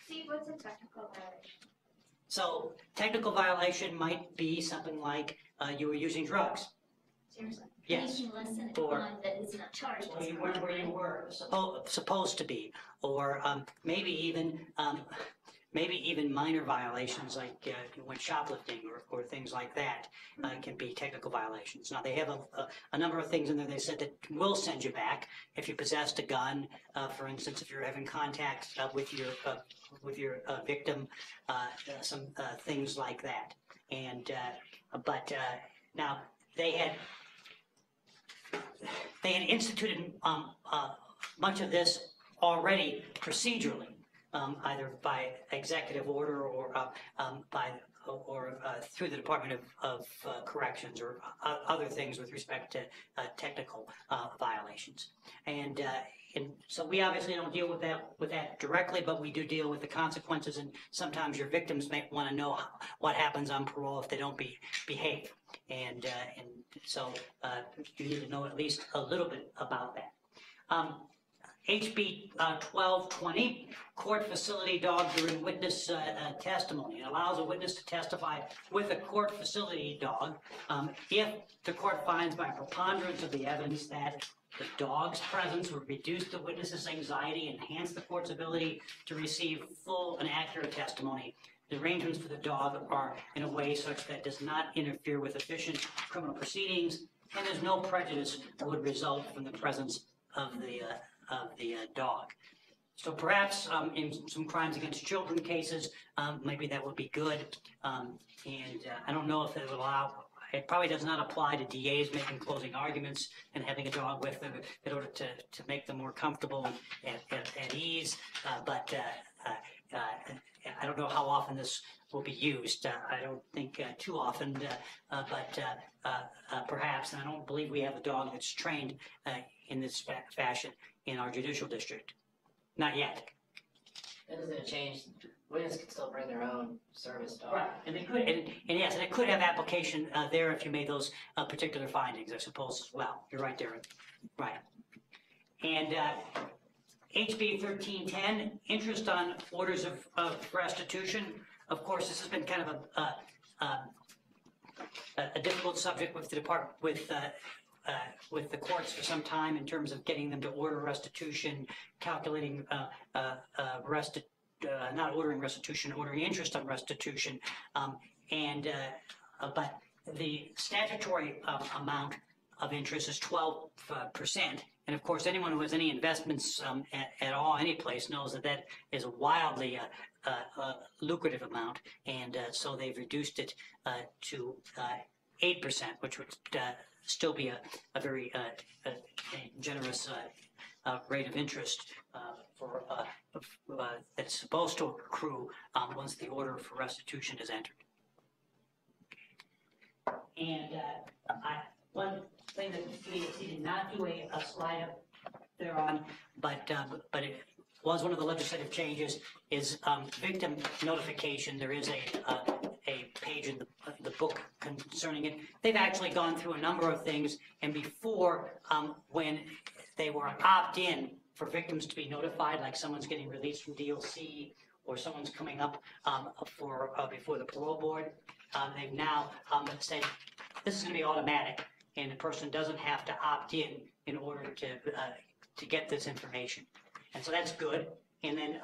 Steve, what's a technical violation? So technical violation might be something like you were using drugs. Seriously? Yes. Anything less than Or- one that is not charged. Or you weren't where you were supposed to be, or maybe even minor violations like when shoplifting or things like that can be technical violations. Now they have a number of things in there. They said that will send you back if you possessed a gun, for instance, if you're having contact with your victim, some things like that. And but now they had instituted much of this already procedurally, either by executive order or through the Department of Corrections or other things with respect to technical violations. And so we obviously don't deal with that directly, but we do deal with the consequences. And sometimes your victims may want to know what happens on parole if they don't behave. And so you need to know at least a little bit about that. HB 1220, court facility dog during witness testimony. It allows a witness to testify with a court facility dog if the court finds by preponderance of the evidence that the dog's presence would reduce the witness's anxiety, enhance the court's ability to receive full and accurate testimony. The arrangements for the dog are in a way such that does not interfere with efficient criminal proceedings, and there's no prejudice that would result from the presence of the dog. So perhaps in some crimes against children cases, maybe that would be good. And I don't know if it would allow, it probably does not apply to DAs making closing arguments and having a dog with them in order to make them more comfortable at ease. But I don't know how often this will be used. I don't think too often, but perhaps. And I don't believe we have a dog that's trained in this fashion in our judicial district. Not yet. That doesn't change. Witnesses can still bring their own service dog. Right, and they could, and yes, and it could have application there if you made those particular findings, I suppose, as well. You're right, Darren. Right. And HB 1310, interest on orders of restitution. Of course, this has been kind of a difficult subject with the department, with the courts for some time in terms of getting them to order restitution, calculating not ordering restitution, ordering interest on restitution, but the statutory amount of interest is 12%. And of course, anyone who has any investments at all, any place, knows that that is a wildly lucrative amount, and so they've reduced it to 8%, which would still be a very generous rate of interest that's supposed to accrue once the order for restitution is entered. And one thing that the CAC did not do a slide up there on, but it was one of the legislative changes, is victim notification. There is a page in the book concerning it. They've actually gone through a number of things, and before, when they were opt-in for victims to be notified, like someone's getting released from DLC or someone's coming up before the parole board, they've now said this is going to be automatic, and the person doesn't have to opt in order to get this information, and so that's good. And then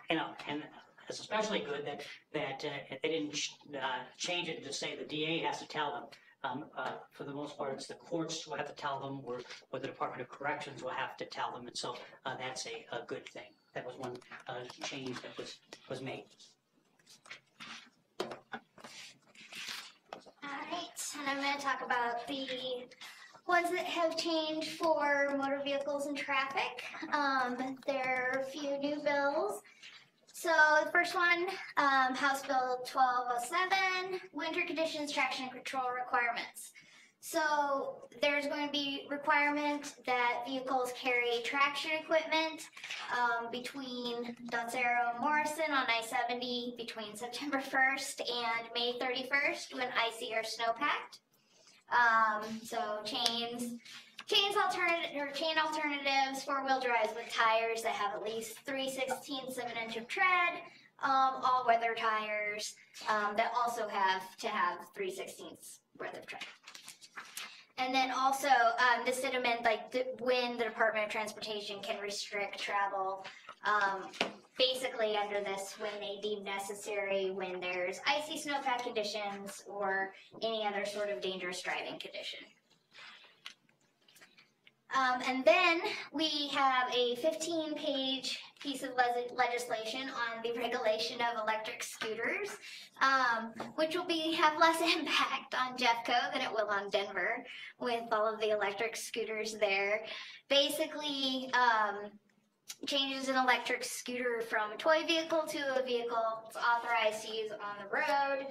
and it's especially good that they didn't change it to say the DA has to tell them. For the most part, it's the courts who have to tell them, or the Department of Corrections will have to tell them, and so that's a good thing. That was one change that was made. All right, and I'm going to talk about the ones that have changed for motor vehicles and traffic. There are a few new bills. So the first one, House Bill 1207, winter conditions, traction and control requirements. So there's going to be requirement that vehicles carry traction equipment between Dotsero and Morrison on I-70 between September 1st and May 31st when icy or snow-packed. So chain alternatives, four-wheel drives with tires that have at least 3/16 of an inch of tread, all-weather tires that also have to have 3/16 worth of tread. And then also, this did amend when the Department of Transportation can restrict travel, basically under this when they deem necessary, when there's icy snowpack conditions or any other sort of dangerous driving condition. And then we have a 15-page piece of legislation on the regulation of electric scooters, which will have less impact on Jeffco than it will on Denver with all of the electric scooters there. Basically, changes an electric scooter from a toy vehicle to a vehicle it's authorized to use on the road.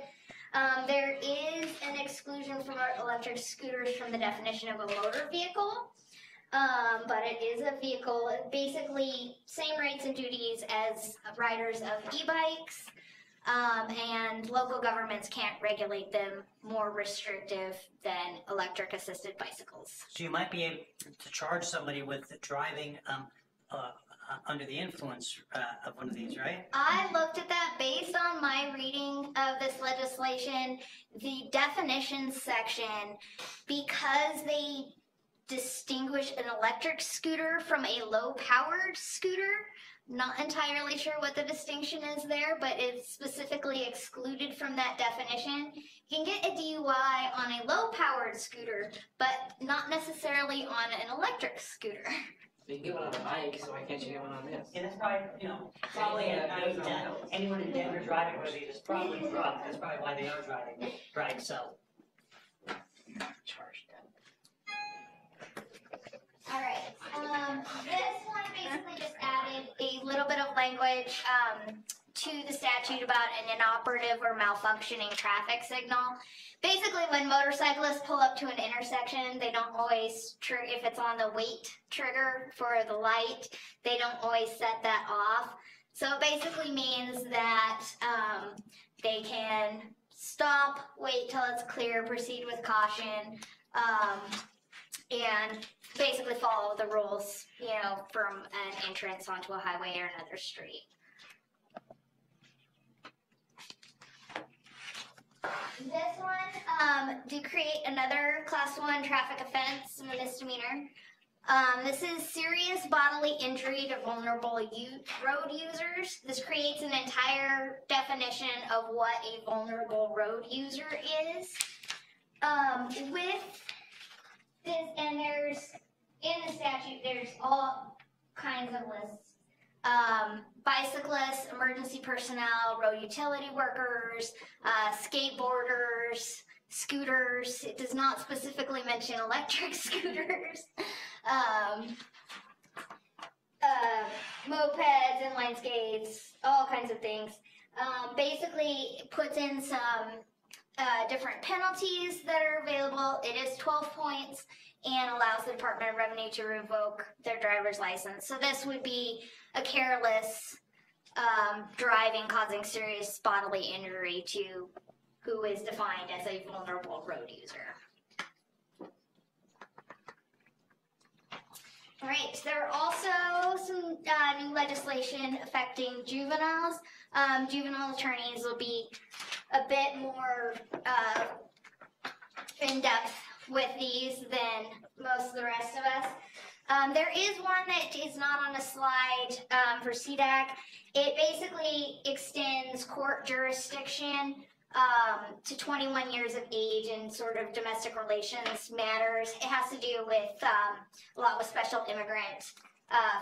There is an exclusion from electric scooters from the definition of a motor vehicle. But it is a vehicle, basically same rights and duties as riders of e-bikes, and local governments can't regulate them, more restrictive than electric assisted bicycles. So you might be able to charge somebody with driving under the influence of one of these, right? I looked at that based on my reading of this legislation, the definitions section, because they distinguish an electric scooter from a low-powered scooter. Not entirely sure what the distinction is there, but it's specifically excluded from that definition. You can get a DUI on a low-powered scooter, but not necessarily on an electric scooter. You can get one on a bike, so why can't you get one on this? And that's probably, probably at night, anyone in Denver driving with these is probably drunk. That's probably why they are driving, right? So. Charged them. All right. This one basically just added a little bit of language to the statute about an inoperative or malfunctioning traffic signal. Basically, when motorcyclists pull up to an intersection, they don't always if it's on the wait trigger for the light, they don't always set that off. So it basically means that they can stop, wait till it's clear, proceed with caution, and basically follow the rules, from an entrance onto a highway or another street. This one, to create another class 1 traffic offense, misdemeanor. This is serious bodily injury to vulnerable road users. This creates an entire definition of what a vulnerable road user is. With this, and in the statute, there's all kinds of lists. Bicyclists, emergency personnel, road utility workers, skateboarders, scooters. It does not specifically mention electric scooters. Mopeds, inline skates, all kinds of things. Basically, it puts in some different penalties that are available. It is 12 points and allows the Department of Revenue to revoke their driver's license. So this would be a careless driving causing serious bodily injury to who is defined as a vulnerable road user. All right, there are also some new legislation affecting juveniles. Juvenile attorneys will be a bit more in-depth with these than most of the rest of us. There is one that is not on the slide for CDAC. It basically extends court jurisdiction to 21 years of age in sort of domestic relations matters. It has to do with a lot with special immigrant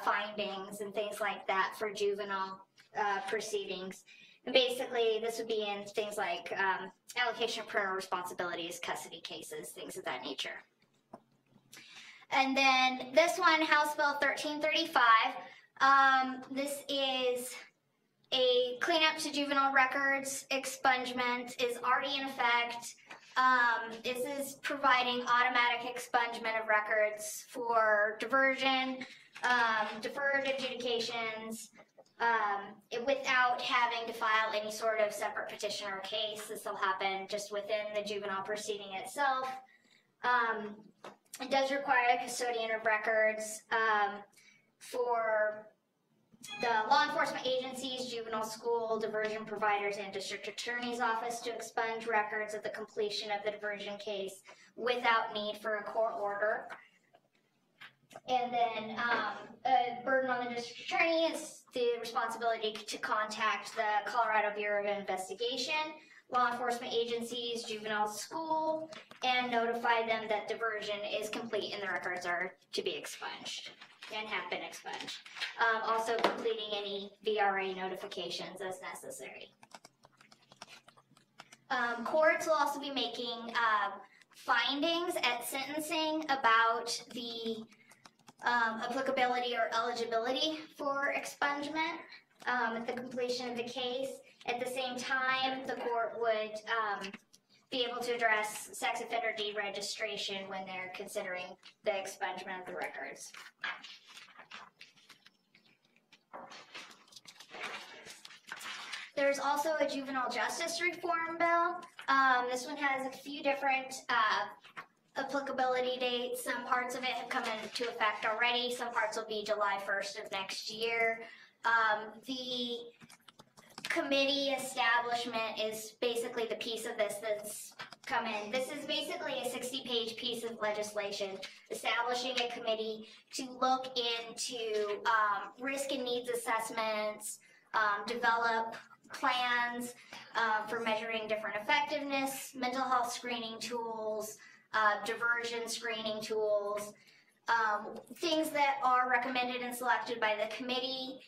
findings and things like that for juvenile proceedings. And basically, this would be in things like allocation of parental responsibilities, custody cases, things of that nature. And then this one, House Bill 1335. This is a cleanup to juvenile records expungement is already in effect. This is providing automatic expungement of records for diversion, deferred adjudications, without having to file any sort of separate petition or case. This will happen just within the juvenile proceeding itself. It does require a custodian of records for the law enforcement agencies, juvenile school, diversion providers, and district attorney's office to expunge records at the completion of the diversion case without need for a court order. And then a burden on the district attorney is the responsibility to contact the Colorado Bureau of Investigation, law enforcement agencies, juvenile school, and notify them that diversion is complete and the records are to be expunged and have been expunged. Also completing any VRA notifications as necessary. Courts will also be making findings at sentencing about the applicability or eligibility for expungement at the completion of the case. At the same time, the court would be able to address sex offender deregistration when they're considering the expungement of the records. There's also a juvenile justice reform bill. This one has a few different applicability dates. Some parts of it have come into effect already. Some parts will be July 1st of next year. The committee establishment is basically the piece of this that's come in. This is basically a 60-page piece of legislation establishing a committee to look into risk and needs assessments, develop plans for measuring different effectiveness, mental health screening tools, diversion screening tools, things that are recommended and selected by the committee.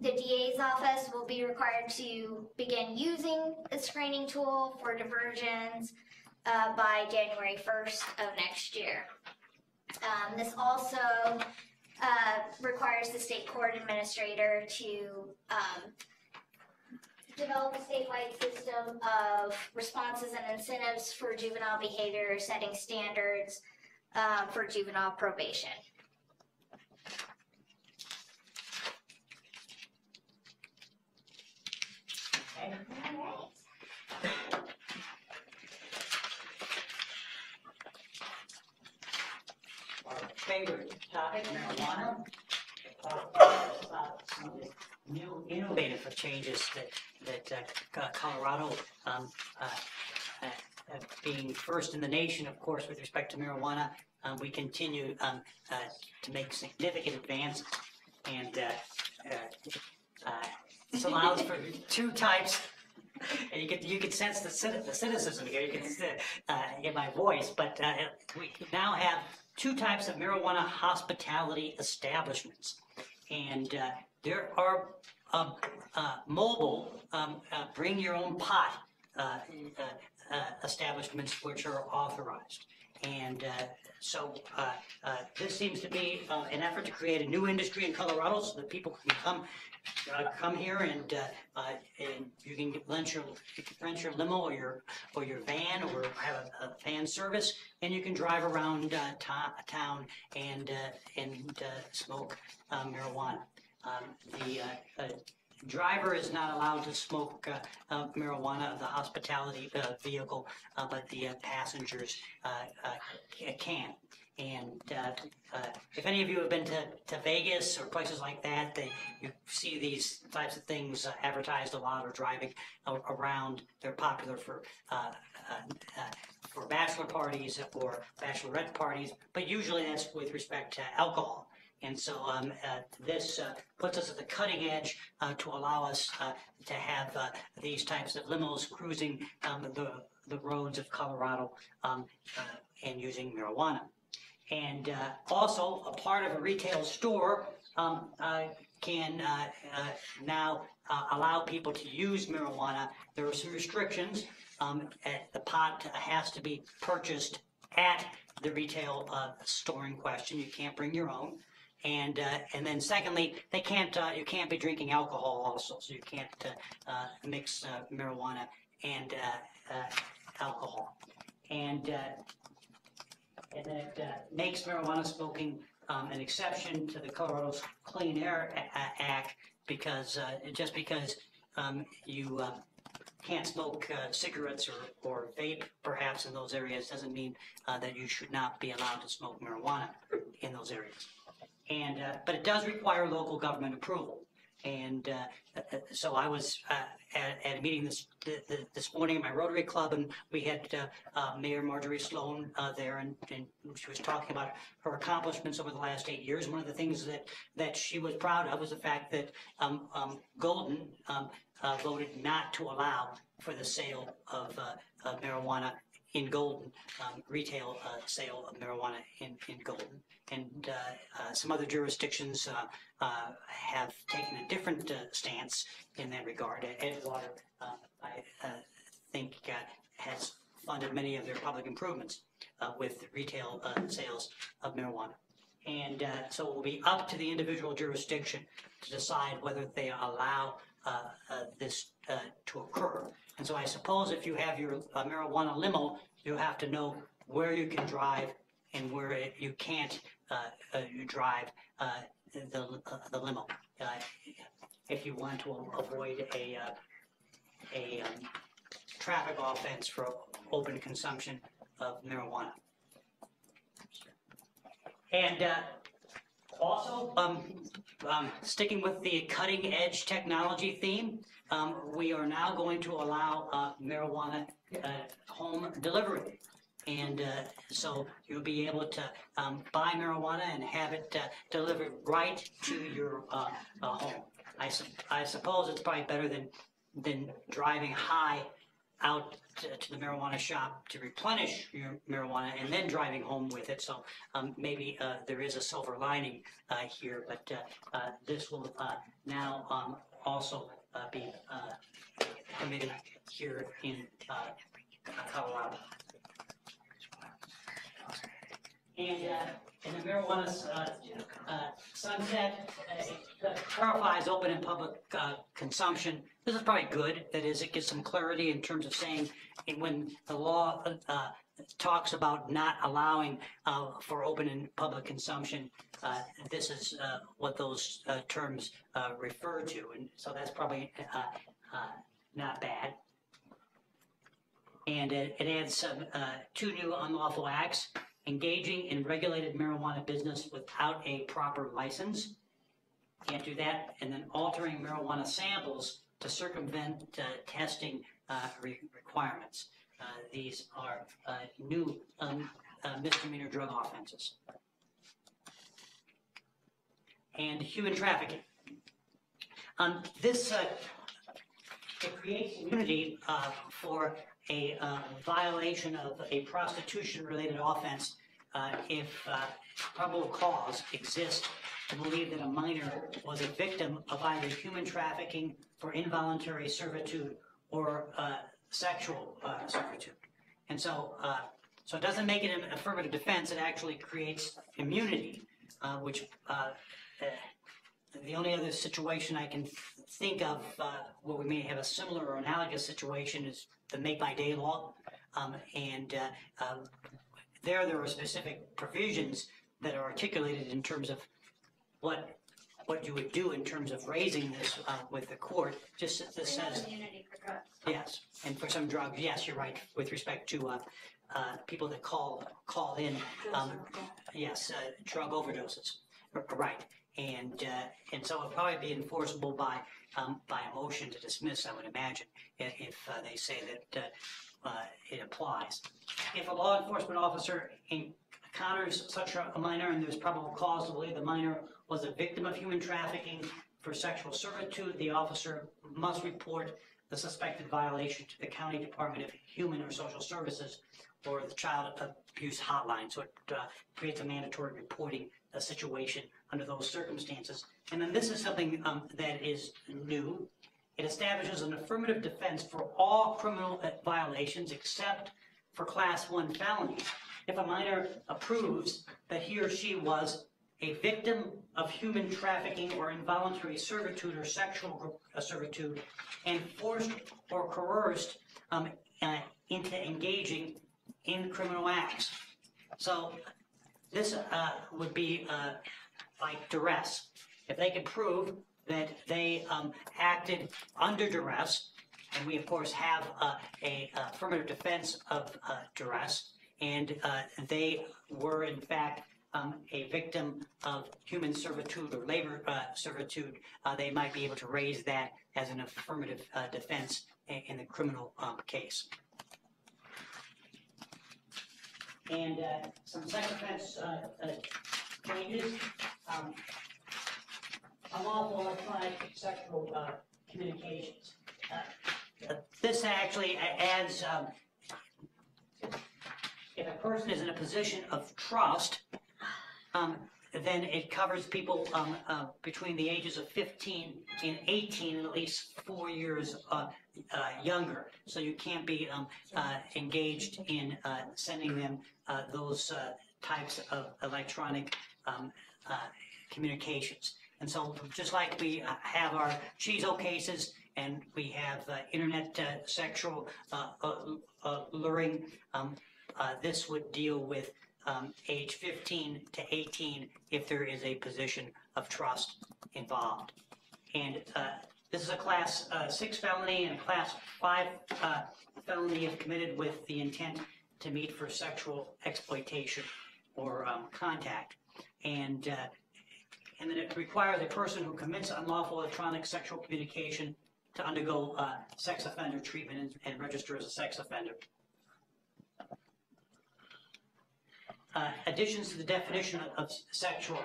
The DA's office will be required to begin using the screening tool for diversions by January 1st of next year. This also requires the state court administrator to develop a statewide system of responses and incentives for juvenile behavior, setting standards for juvenile probation. Our favorite topic, marijuana. Some of the new innovative changes that Colorado, being first in the nation, of course, with respect to marijuana, we continue to make significant advances, and this allows for two types. And you can sense the cynicism here. You can get my voice, but we now have two types of marijuana hospitality establishments, and there are mobile bring your own pot establishments which are authorized. And so this seems to be an effort to create a new industry in Colorado so that people can come here and you can rent your limo or your van, or have a van service, and you can drive around town and smoke marijuana. The driver is not allowed to smoke marijuana of the hospitality vehicle, but the passengers can. And if any of you have been to Vegas or places like that, you see these types of things advertised a lot, or driving around. They're popular for bachelor parties or bachelorette parties, but usually that's with respect to alcohol. And so this puts us at the cutting edge to allow us to have these types of limos cruising the roads of Colorado and using marijuana. And also, a part of a retail store can now allow people to use marijuana. There are some restrictions. The pot has to be purchased at the retail store in question. You can't bring your own. And then secondly, you can't be drinking alcohol also, so you can't mix marijuana and alcohol. And then it makes marijuana smoking an exception to the Colorado's Clean Air Act, because just because you can't smoke cigarettes or vape perhaps in those areas doesn't mean that you should not be allowed to smoke marijuana in those areas. And but it does require local government approval. And so I was at a meeting this morning at my Rotary Club, and we had Mayor Marjorie Sloan there, and she was talking about her accomplishments over the last 8 years. One of the things that she was proud of was the fact that Golden voted not to allow for the sale of marijuana in Golden, retail sale of marijuana in Golden. And some other jurisdictions have taken a different stance in that regard. Edgewater, I think, has funded many of their public improvements with retail sales of marijuana. And so it will be up to the individual jurisdiction to decide whether they allow this to occur. And so I suppose if you have your marijuana limo, you have to know where you can drive and where you can't drive the limo, if you want to avoid a traffic offense for open consumption of marijuana. And also, sticking with the cutting edge technology theme, we are now going to allow marijuana home delivery. And so you'll be able to buy marijuana and have it delivered right to your home. I suppose it's probably better than driving high out to the marijuana shop to replenish your marijuana and then driving home with it. So maybe there is a silver lining here, but this will now also be permitted here in Colorado. And the marijuana sunset clarifies open and public consumption. This is probably good. That is, it gives some clarity in terms of saying when the law talks about not allowing for open and public consumption, this is what those terms refer to. And so that's probably not bad. And it adds two new unlawful acts: engaging in regulated marijuana business without a proper license. Can't do that. And then altering marijuana samples to circumvent testing requirements. These are new misdemeanor drug offenses. And human trafficking. This it creates immunity for a violation of a prostitution-related offense if probable cause exists to believe that a minor was a victim of either human trafficking for involuntary servitude or sexual servitude. And so, so it doesn't make it an affirmative defense, it actually creates immunity, which the only other situation I can think of where we may have a similar or analogous situation is the make-by-day law. There are specific provisions that are articulated in terms of what you would do in terms of raising this with the court. Just this says immunity for drugs. Yes, and for some drugs, yes, you're right, with respect to people that call in, yes, drug overdoses, right, and so it'll probably be enforceable by a motion to dismiss, I would imagine, if they say that it applies. If a law enforcement officer encounters such a minor and there's probable cause to believe the minor was a victim of human trafficking for sexual servitude, the officer must report the suspected violation to the County Department of Human or Social Services or the Child Abuse Hotline. So it creates a mandatory reporting situation under those circumstances. And then this is something that is new. It establishes an affirmative defense for all criminal violations except for Class 1 felonies. If a minor approves that he or she was a victim of human trafficking or involuntary servitude or sexual servitude and forced or coerced into engaging in criminal acts. So this would be like duress. If they could prove that they acted under duress, and we of course have a affirmative defense of duress, and they were in fact a victim of human servitude or labor servitude, they might be able to raise that as an affirmative defense in the criminal case. And some sex offense changes. Unlawful electronic sexual communications. This actually adds, if a person is in a position of trust, then it covers people between the ages of 15 and 18 and at least 4 years younger. So you can't be engaged in sending them those types of electronic communications. And so just like we have our CHIZO cases and we have internet sexual luring, this would deal with age 15 to 18 if there is a position of trust involved. And this is a Class 6 felony and a Class 5 felony if committed with the intent to meet for sexual exploitation or contact. and then it requires a person who commits unlawful electronic sexual communication to undergo sex offender treatment and register as a sex offender. Additions to the definition of sexual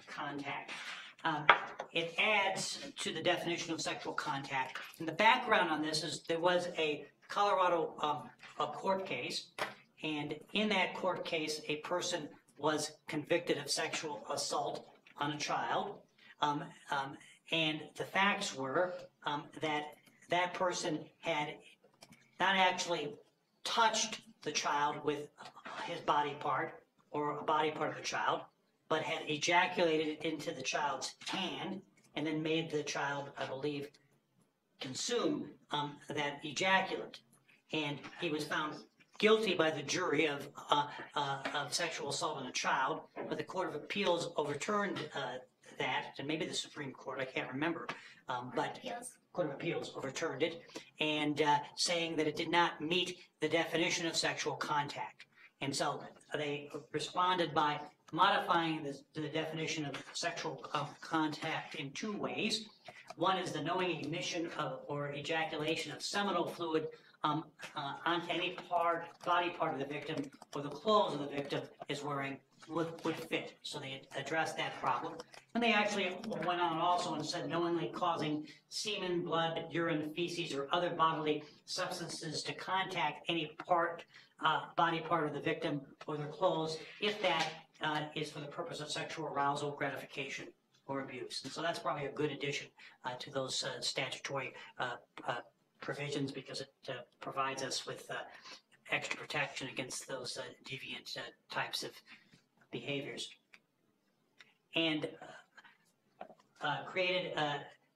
contact. It adds to the definition of sexual contact. And the background on this is there was a Colorado a court case, and in that court case, a person was convicted of sexual assault on a child, and the facts were that that person had not actually touched the child with his body part or a body part of the child, but had ejaculated into the child's hand and then made the child, I believe, consume that ejaculate. And he was found guilty by the jury of sexual assault on a child, but the Court of Appeals overturned that, and maybe the Supreme Court, I can't remember, but Court of Appeals overturned it, and saying that it did not meet the definition of sexual contact. And so they responded by modifying the definition of sexual contact in two ways. One is the knowing emission of, or ejaculation of seminal fluid onto any body part of the victim or the clothes of the victim is wearing would fit. So they addressed that problem. And they actually went on also and said knowingly causing semen, blood, urine, feces, or other bodily substances to contact any body part of the victim or their clothes, if that is for the purpose of sexual arousal, gratification, or abuse. And so that's probably a good addition to those statutory provisions, because it provides us with extra protection against those deviant types of behaviors. And created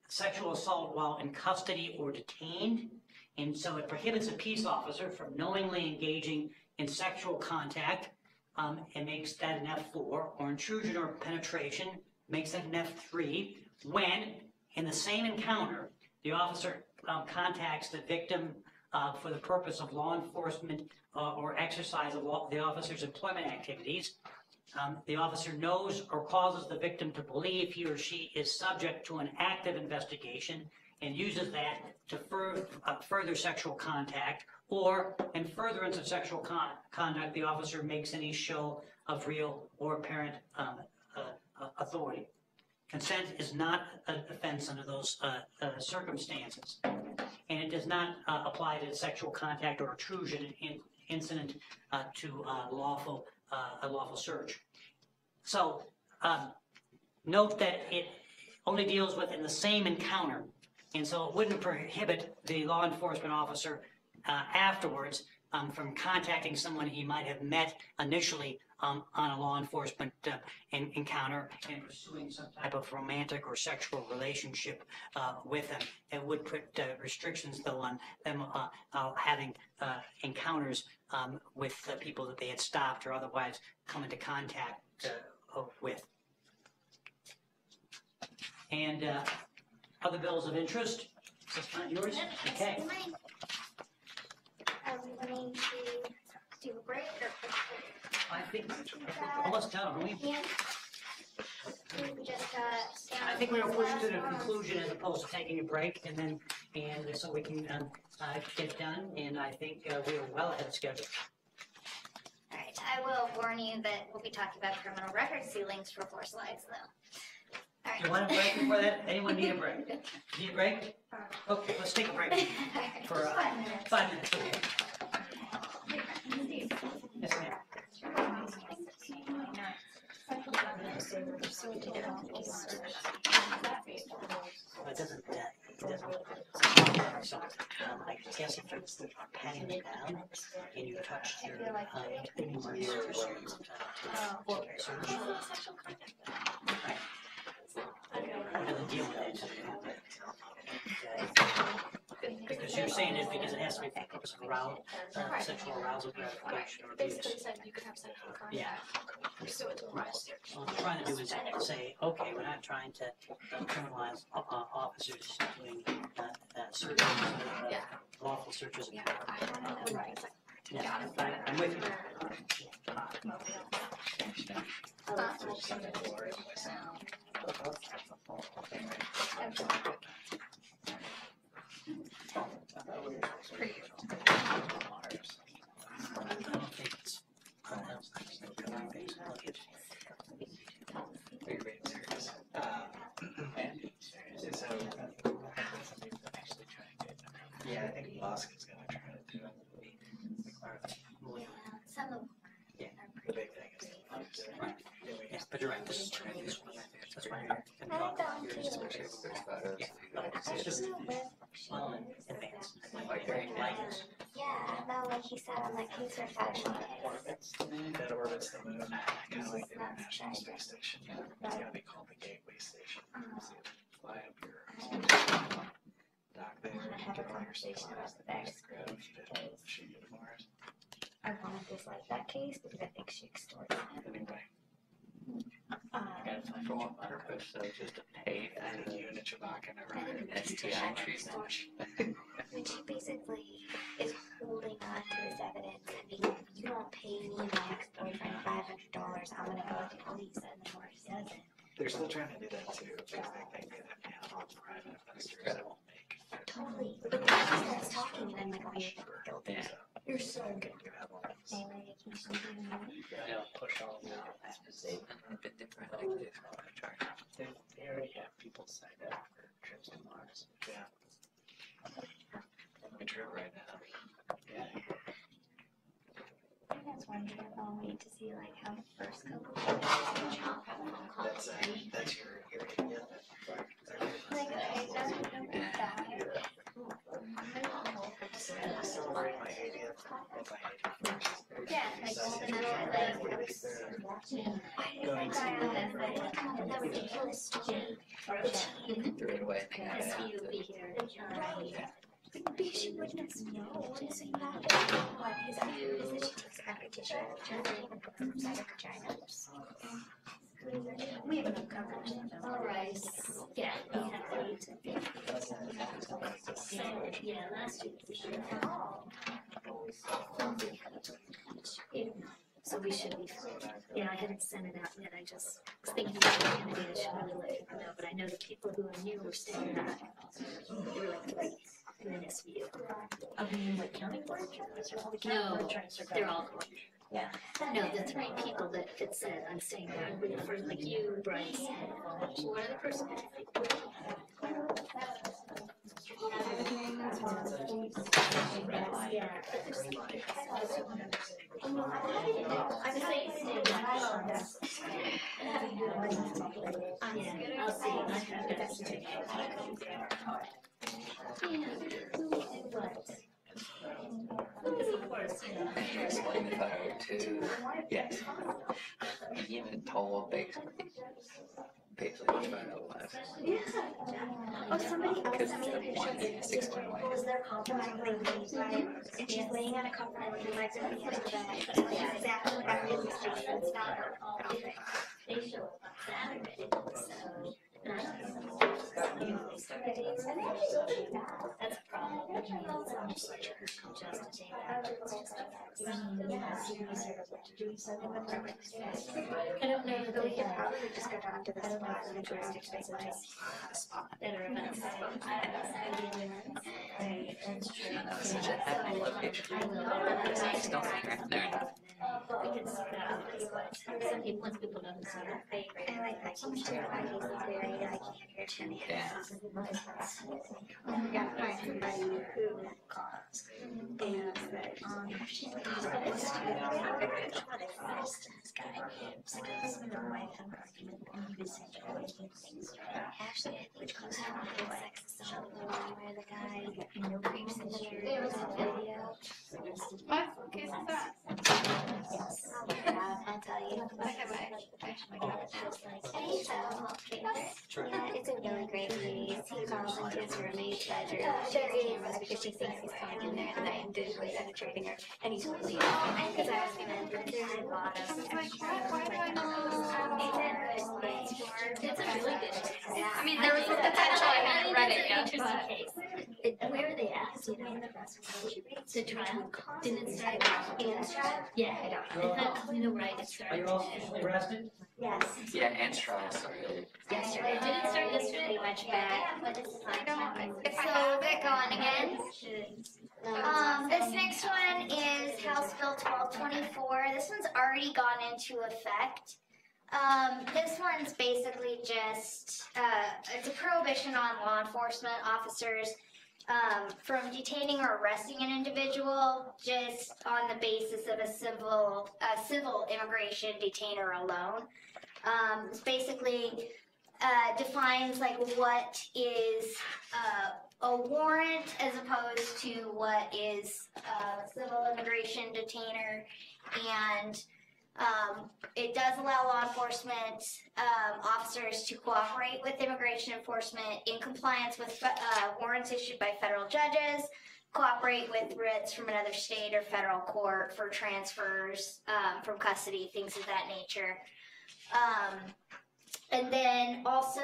sexual assault while in custody or detained. And so it prohibits a peace officer from knowingly engaging in sexual contact, and makes that an F4, or intrusion or penetration, makes that an F3, when in the same encounter the officer contacts the victim for the purpose of law enforcement or exercise of the officer's employment activities. The officer knows or causes the victim to believe he or she is subject to an active investigation and uses that to further sexual contact, or in furtherance of sexual conduct, the officer makes any show of real or apparent authority. Consent is not an offense under those circumstances, and it does not apply to sexual contact or intrusion incident to a lawful search. So note that it only deals with in the same encounter, and so it wouldn't prohibit the law enforcement officer afterwards from contacting someone he might have met initially on a law enforcement encounter and pursuing some type of romantic or sexual relationship with them. It would put restrictions, though, on them having encounters with people that they had stopped or otherwise come into contact with. And other bills of interest? Is this not yours? Okay. Are we going to do a break or? I think we're almost done, aren't we? Yeah. We just I think we were pushing to the conclusion as opposed to taking a break, and so we can get done. And I think we are well ahead of schedule. All right. I will warn you that we'll be talking about criminal record sealings for 4 slides, though. All right. You want a break before that? Anyone need a break? Need a break? Okay, let's take a break for 5 minutes. Yes, ma'am. It doesn't, so, I guess if it's patting it down and you touch your, deal with it. Because you're saying it because it has to be for the purpose of arousal, sexual arousal, gratification, or abuse. Basically said you could have sexual contact. Yeah. Pursue it to arrest. What I'm trying to do is say, okay, we're not trying to criminalize officers doing searches, lawful searches. Yeah, I don't know. Right. Yeah, I'm with you. Yeah, I think Boston's gonna try to do it. Some of The big thing is. Yeah, but you're right, this is true. That's why it's just well in advance. Like very light. yeah, no, like he said on that case for fashion. That orbits the moon, kind of like the International Space Station. It's gonna be called the Gateway Station. So you fly up your dock there, get all your supplies, the basic grab, shoot you to Mars. I want to dislike that case because I think she extorted him. Anyway, For what purpose? So just to pay I think you and Chewbacca never heard of STI treatment. When she basically is holding on to this evidence and being, you don't pay me and my ex-boyfriend $500, I'm gonna go to the police, and the more he does it. They're still trying to do that too, because they think that if you have all private investors, it will make. Totally. But then she starts talking and I'm like, oh, you're guilty. Yeah. You're so good. You have all this. Anyway, can you do that? They'll push all of that. They've been different ideas. They already have people signed up for trips to Mars. Yeah. We trip right now. Yeah. I was wondering, I'll wait to see like how the first couple of That's your area. like, okay, that's what I'm that. Celebrate my 80th. If I hate it first. Yeah, like, that ridiculous story. Threw it away. Because he will be here. Because she wouldn't have known to say that. What his idea is that she takes every tissue out of the vagina and puts it inside her vagina. We have enough coverage. Alright, yeah, we have to. So, yeah, last week we should have. So we should be, yeah, I haven't sent it out yet, I just was thinking about the candidate, I should really let people know, but I know the people who are new were staying back. They were like 3 in the next view. Of the like county board? No, they're all going. Yeah. No, the 3 people that said I'm staying back, for like you, Bryce, and one other person. Yeah. I'm saying, I'll see, I have it, that's it. Of course, you know. Explain if I were to, yes. And told basically find out less. oh, somebody else Because sent me a picture. it's 6 1 away. Was their compliment right? And she's laying on a comforter with her legs over the edge of the bed. That's exactly what I really think. It's not her outfit. They show up on Saturday, so. That's a problem. I don't know that But we they could have probably just go down to the spot and jurisdiction that are events. Such a happy location. I just don't think right there. We can sort out some people, once people know who's here. I like that huge chair by Casey Berry. I can't hear Jenny. Yeah. We gotta find somebody who calls. And she's like, oh, this guy. It's like, this is my wife had an argument and he was sexually things. Actually, I think close to the sex song where the guy creeps in the video. What case is that? Yes, I'll tell you. Yeah, it's a really great case. He calls into his roommate's bedroom. Because she thinks he's coming in there at night and digitally penetrating her. And he's totally because I was gonna there's a lot of Why do I know this? It's a really good case. I mean, there was a potential, I haven't read it yet, Interesting but. case. Where are they at? Do you know? The trial didn't it start? Yeah, I don't. I thought, you know, right, it started. Are you all officially arrested? Yes. Yeah, and trial started. Yesterday. Did it start yesterday? Pretty much back. I don't. So get going again. This next one is House Bill 1224. This one's already gone into effect. This one's basically just, it's a prohibition on law enforcement officers from detaining or arresting an individual just on the basis of a civil immigration detainer alone. It's basically defines like what is a warrant as opposed to what is a civil immigration detainer, and it does allow law enforcement officers to cooperate with immigration enforcement in compliance with warrants issued by federal judges, cooperate with writs from another state or federal court for transfers from custody, things of that nature. And then also,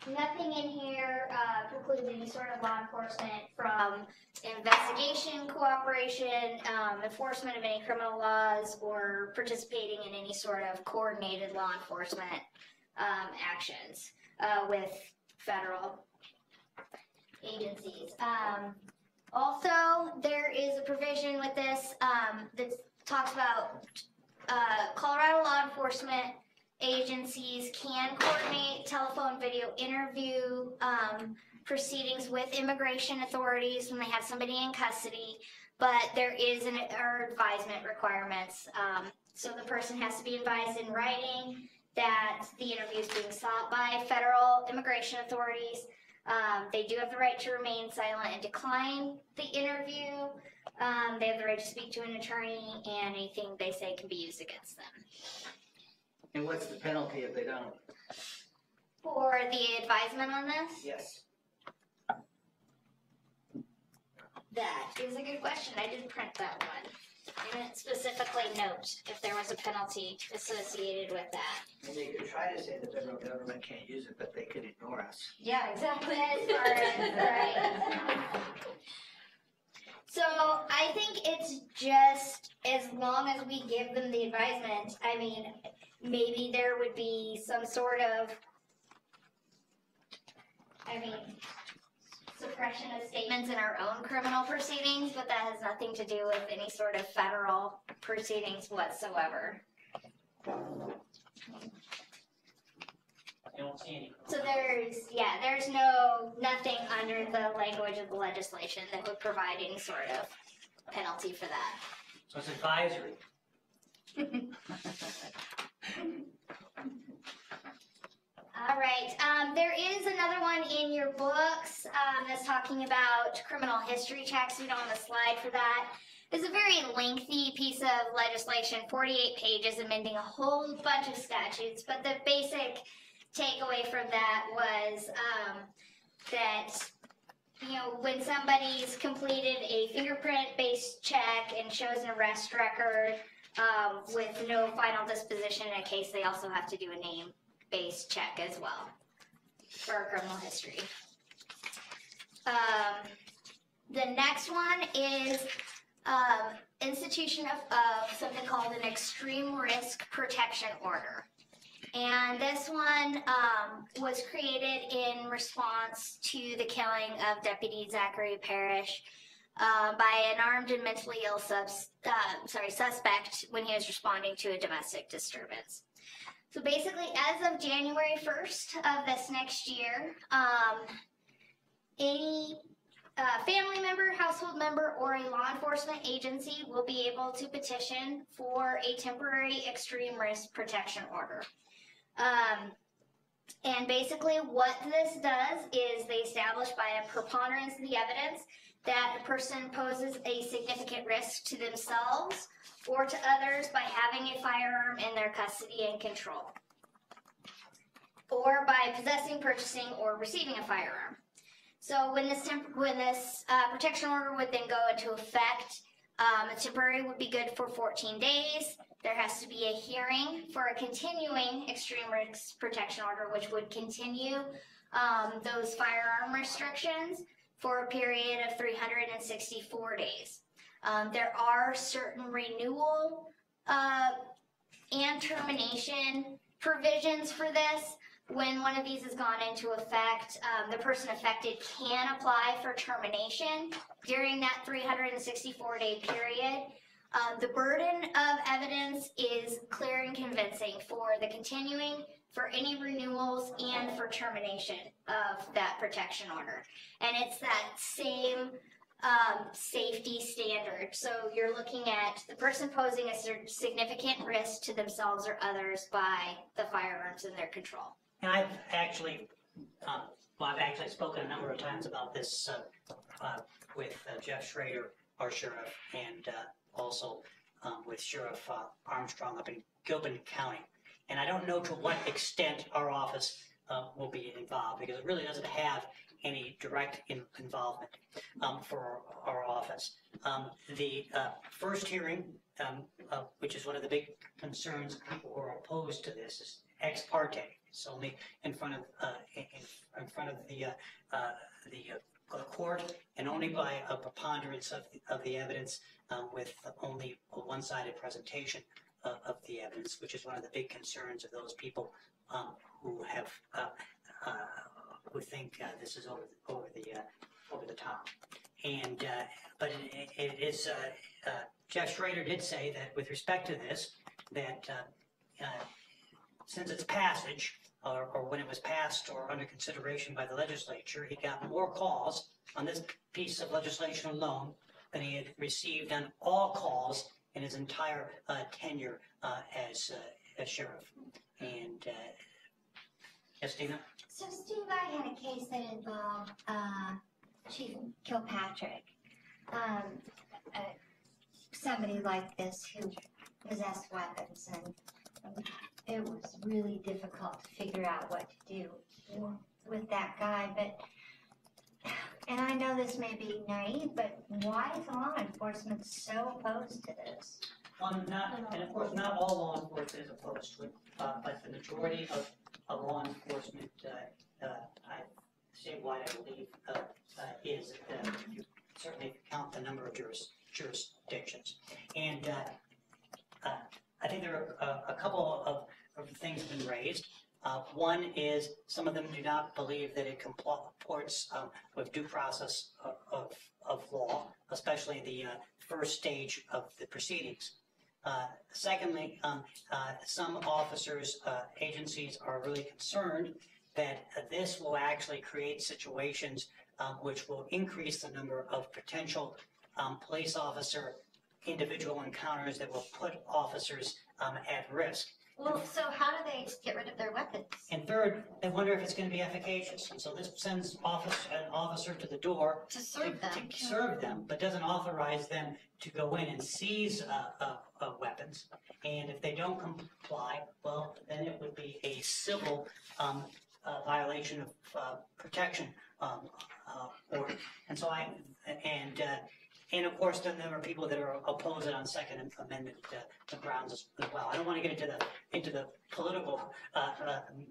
nothing in here precludes any sort of law enforcement from investigation, cooperation, enforcement of any criminal laws, or participating in any sort of coordinated law enforcement actions with federal agencies. Also, there is a provision with this that talks about Colorado law enforcement agencies can coordinate telephone video interview proceedings with immigration authorities when they have somebody in custody, but there is are advisement requirements. So the person has to be advised in writing that the interview is being sought by federal immigration authorities. They do have the right to remain silent and decline the interview. They have the right to speak to an attorney, and anything they say can be used against them. And what's the penalty if they don't? For the advisement on this? Yes. That is a good question. I didn't print that one. I didn't specifically note if there was a penalty associated with that. And they could try to say the federal government can't use it, but they could ignore us. Yeah, exactly. Right. So I think it's just as long as we give them the advisement. I mean, maybe there would be some sort of, suppression of statements in our own criminal proceedings, but that has nothing to do with any sort of federal proceedings whatsoever. I don't see any. So there's nothing under the language of the legislation that would provide any sort of penalty for that. So it's advisory. All right, there is another one in your books that's talking about criminal history checks. We don't have a slide for that. It's a very lengthy piece of legislation, 48 pages, amending a whole bunch of statutes, but the basic takeaway from that was that, you know, when somebody's completed a fingerprint-based check and shows an arrest record with no final disposition in a case, they also have to do a name-based check as well for criminal history. The next one is institution of something called an extreme risk protection order. And this one was created in response to the killing of Deputy Zachary Parrish by an armed and mentally ill suspect when he was responding to a domestic disturbance. So basically, as of January 1st of this next year, any family member, household member, or a law enforcement agency will be able to petition for a temporary extreme risk protection order. And basically what this does is they establish by a preponderance of the evidence that the person poses a significant risk to themselves or to others by having a firearm in their custody and control, or by possessing, purchasing, or receiving a firearm. So when this protection order would then go into effect, a temporary would be good for 14 days. There has to be a hearing for a continuing extreme risk protection order, which would continue those firearm restrictions for a period of 364 days. There are certain renewal and termination provisions for this. When one of these has gone into effect, the person affected can apply for termination during that 364-day period. The burden of evidence is clear and convincing for the continuing, for any renewals, and for termination of that protection order. And it's that same safety standard. So you're looking at the person posing a significant risk to themselves or others by the firearms in their control. And I've actually spoken a number of times about this with Jeff Schrader, our sheriff, and also with Sheriff Armstrong up in Gilpin County. And I don't know to what extent our office will be involved, because it really doesn't have any direct involvement for our office. The first hearing, which is one of the big concerns of people who are opposed to this, is ex parte. It's only in front of the court, and only by a preponderance of the evidence, with only a one-sided presentation of the evidence, which is one of the big concerns of those people who have who think this is over the top. And but it is Jeff Schrader did say that with respect to this, that since its passage, or when it was passed or under consideration by the legislature, he got more calls on this piece of legislation alone than he had received on all calls in his entire tenure as sheriff. And yes, Dina? So Steve, I had a case that involved Chief Kilpatrick. Somebody like this who possessed weapons, and it was really difficult to figure out what to do with that guy. But, and I know this may be naive, but why is law enforcement so opposed to this? And of course, not all law enforcement is opposed to it, but the majority of law enforcement, statewide, I believe, is, certainly if you count the number of jurisdictions. And I think there are a couple of things have been raised. One is some of them do not believe that it comports with due process of law, especially the first stage of the proceedings. Secondly, some officers, agencies are really concerned that this will actually create situations which will increase the number of potential police officer individual encounters that will put officers at risk. Well, so how do they get rid of their weapons? And third, they wonder if it's going to be efficacious. And so this sends an officer to the door To serve them, but doesn't authorize them to go in and seize weapons. And if they don't comply, well, then it would be a civil violation of protection order. And so and of course, then there are people that are opposed on Second Amendment grounds as well. I don't want to get into the political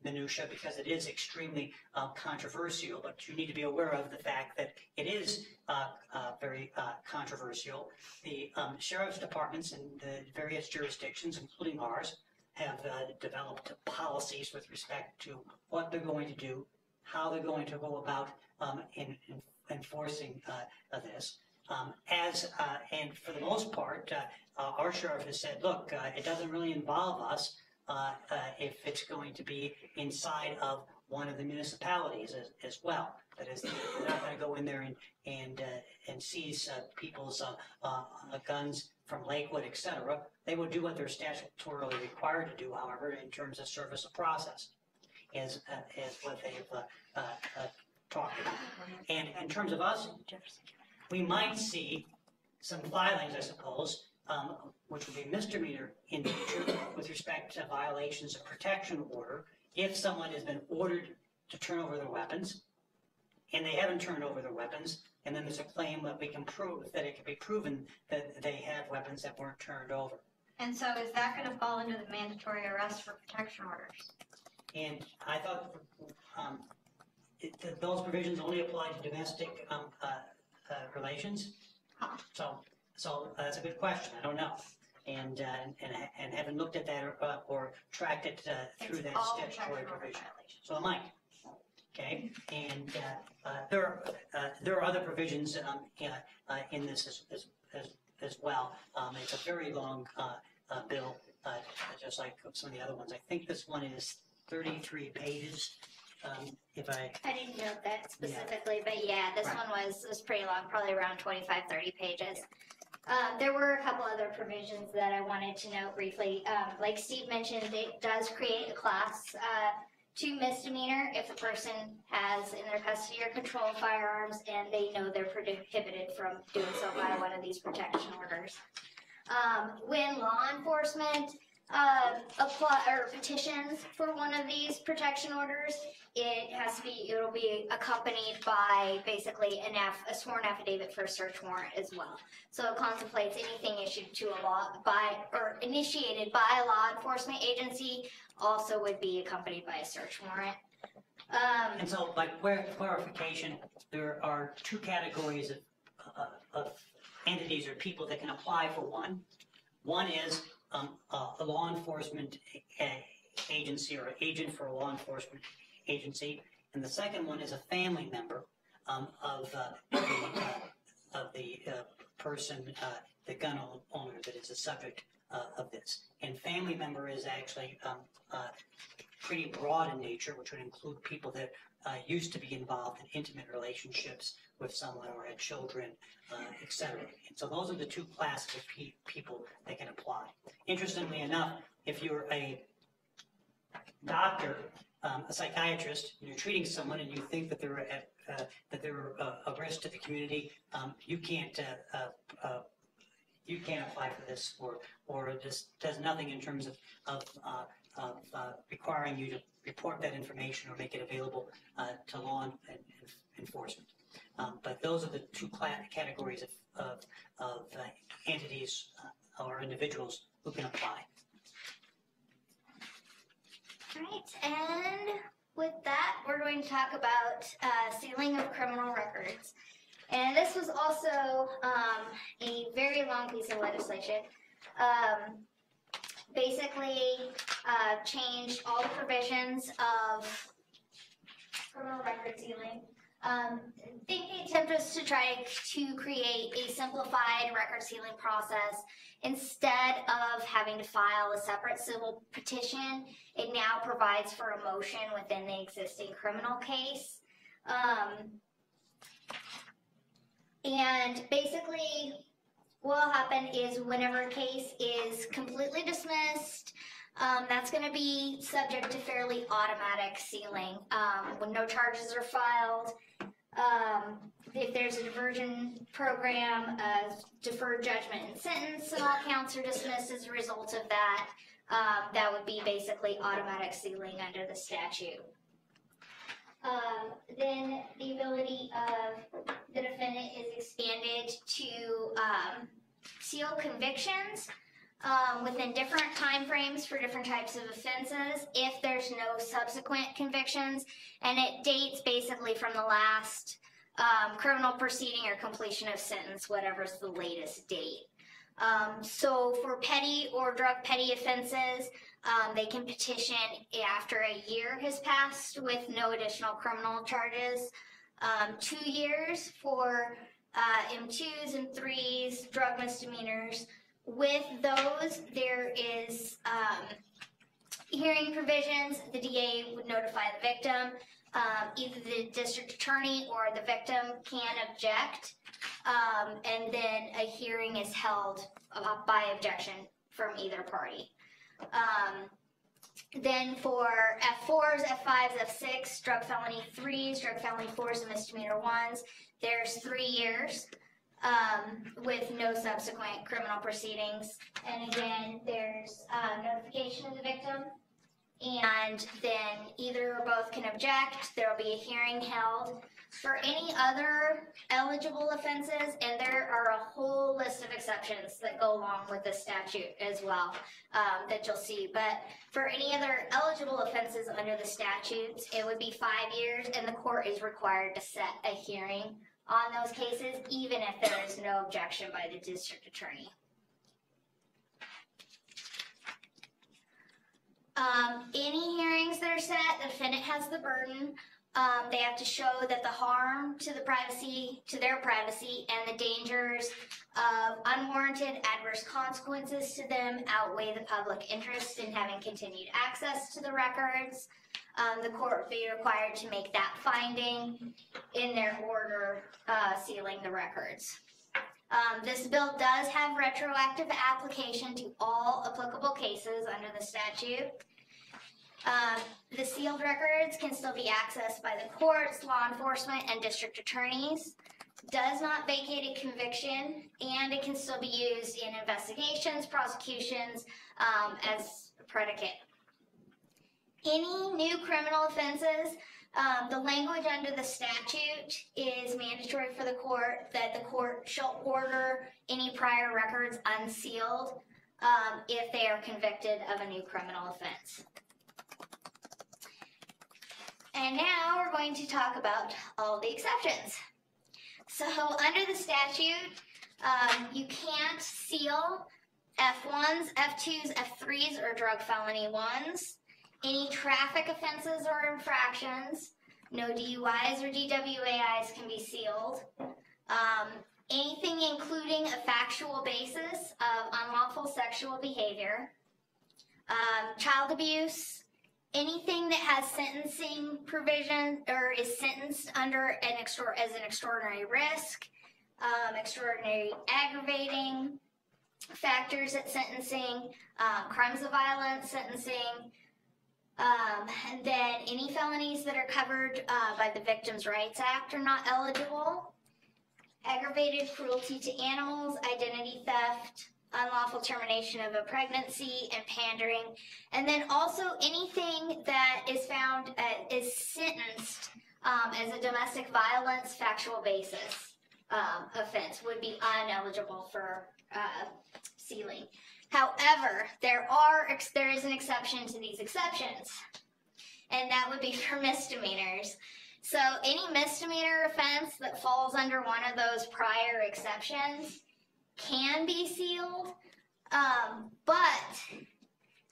minutia, because it is extremely controversial. But you need to be aware of the fact that it is very controversial. The sheriff's departments in the various jurisdictions, including ours, have developed policies with respect to what they're going to do, how they're going to go about enforcing this. And for the most part, our sheriff has said, look, it doesn't really involve us if it's going to be inside of one of the municipalities as well. That is, they're not going to go in there and seize people's guns from Lakewood, etc. They will do what they're statutorily required to do, however, in terms of service of process, is what they've talked about. And in terms of us, we might see some filings, I suppose, which would be misdemeanor in nature with respect to violations of protection order, if someone has been ordered to turn over their weapons, and they haven't turned over their weapons, and then there's a claim that we can prove, that it can be proven that they have weapons that weren't turned over. And so is that going to fall under the mandatory arrest for protection orders? And I thought those provisions only apply to domestic relations? So that's a good question. I don't know. And haven't looked at that or tracked it through that statutory provision. So am I. Okay, and there are other provisions in this as well. It's a very long bill, just like some of the other ones. I think this one is 33 pages. If I didn't note that specifically, but yeah, this one was pretty long, probably around 25, 30 pages. There were a couple other provisions that I wanted to note briefly. Like Steve mentioned, it does create a class 2 misdemeanor if the person has in their custody or control firearms and they know they're prohibited from doing so by one of these protection orders. When law enforcement petitions for one of these protection orders, it'll be accompanied by basically a sworn affidavit for a search warrant as well. So it contemplates anything issued to or initiated by a law enforcement agency also would be accompanied by a search warrant. And so, by clarification, there are 2 categories of entities or people that can apply for one. One is a law enforcement agency or agent for a law enforcement agency, and the second one is a family member of the person, the gun owner that is the subject of this. And family member is actually pretty broad in nature, which would include people that used to be involved in intimate relationships with someone or had children, etc. And so those are the 2 classes of people that can apply. Interestingly enough, if you're a doctor, a psychiatrist, and you're treating someone and you think that they're a risk to the community, you can't apply for this, or it just does nothing in terms of requiring you to report that information or make it available to law enforcement. But those are the 2 categories of entities or individuals who can apply. All right, and with that, we're going to talk about sealing of criminal records. And this was also a very long piece of legislation. Basically, changed all the provisions of criminal record sealing. I think the attempt was to try to create a simplified record sealing process. Instead of having to file a separate civil petition, it now provides for a motion within the existing criminal case. And basically, what will happen is whenever a case is completely dismissed, that's going to be subject to fairly automatic sealing when no charges are filed. If there's a diversion program, deferred judgment and sentence, and all counts are dismissed as a result of that, that would be basically automatic sealing under the statute. Then the ability of the defendant is expanded to seal convictions within different time frames for different types of offenses if there's no subsequent convictions, and it dates basically from the last criminal proceeding or completion of sentence, whatever's the latest date. So for petty or drug petty offenses, they can petition after a year has passed with no additional criminal charges. 2 years for M2s and 3s, drug misdemeanors. With those, there is hearing provisions. The DA would notify the victim. Either the district attorney or the victim can object, and then a hearing is held by objection from either party. Then for F4s, F5s, F6, drug felony 3s, drug felony 4s, and misdemeanor 1s, there's 3 years with no subsequent criminal proceedings. And again, there's notification of the victim. And then either or both can object. There will be a hearing held. For any other eligible offenses, and there are a whole list of exceptions that go along with the statute as well, that you'll see. But for any other eligible offenses under the statutes, it would be 5 years, and the court is required to set a hearing on those cases, even if there is no objection by the district attorney. Any hearings that are set, the defendant has the burden. They have to show that the harm to their privacy and the dangers of unwarranted adverse consequences to them outweigh the public interest in having continued access to the records. The court would be required to make that finding in their order sealing the records. This bill does have retroactive application to all applicable cases under the statute. The sealed records can still be accessed by the courts, law enforcement, and district attorneys. Does not vacate a conviction, and it can still be used in investigations, prosecutions, as a predicate. Any new criminal offenses, the language under the statute is mandatory for the court that the court shall order any prior records unsealed if they are convicted of a new criminal offense. And now we're going to talk about all the exceptions. So under the statute, you can't seal F1s, F2s, F3s, or drug felony 1s. Any traffic offenses or infractions, no DUIs or DWAIs can be sealed. Anything including a factual basis of unlawful sexual behavior, child abuse, anything that has sentencing provision or is sentenced under as an extraordinary risk, extraordinary aggravating factors at sentencing, crimes of violence sentencing, and then any felonies that are covered by the Victims' Rights Act are not eligible. Aggravated cruelty to animals, identity theft, unlawful termination of a pregnancy, and pandering. And then also anything that is found is sentenced as a domestic violence factual basis offense would be ineligible for sealing. However, there is an exception to these exceptions, and that would be for misdemeanors. So any misdemeanor offense that falls under one of those prior exceptions can be sealed, but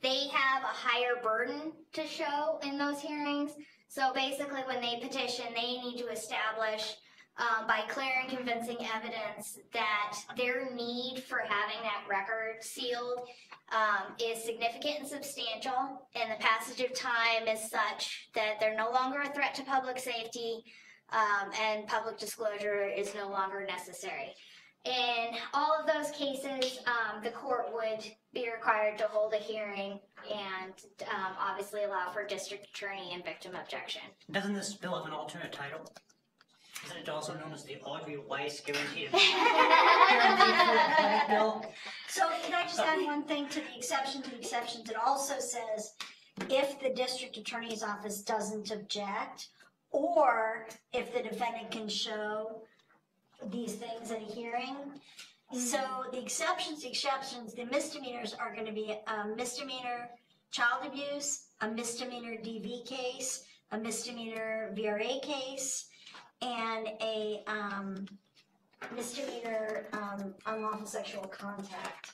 they have a higher burden to show in those hearings. So basically when they petition, they need to establish by clear and convincing evidence that their need for having that record sealed is significant and substantial, and the passage of time is such that they're no longer a threat to public safety, and public disclosure is no longer necessary. In all of those cases, the court would be required to hold a hearing and obviously allow for district attorney and victim objection. Doesn't this bill have an alternate title? Isn't it also known as the Audrey Weiss Guarantee of Bill? So can I just add one thing to the exceptions? It also says if the district attorney's office doesn't object, or if the defendant can show these things at a hearing. So the exceptions, the misdemeanors are going to be a misdemeanor child abuse, a misdemeanor DV case, a misdemeanor VRA case, and a misdemeanor unlawful sexual contact.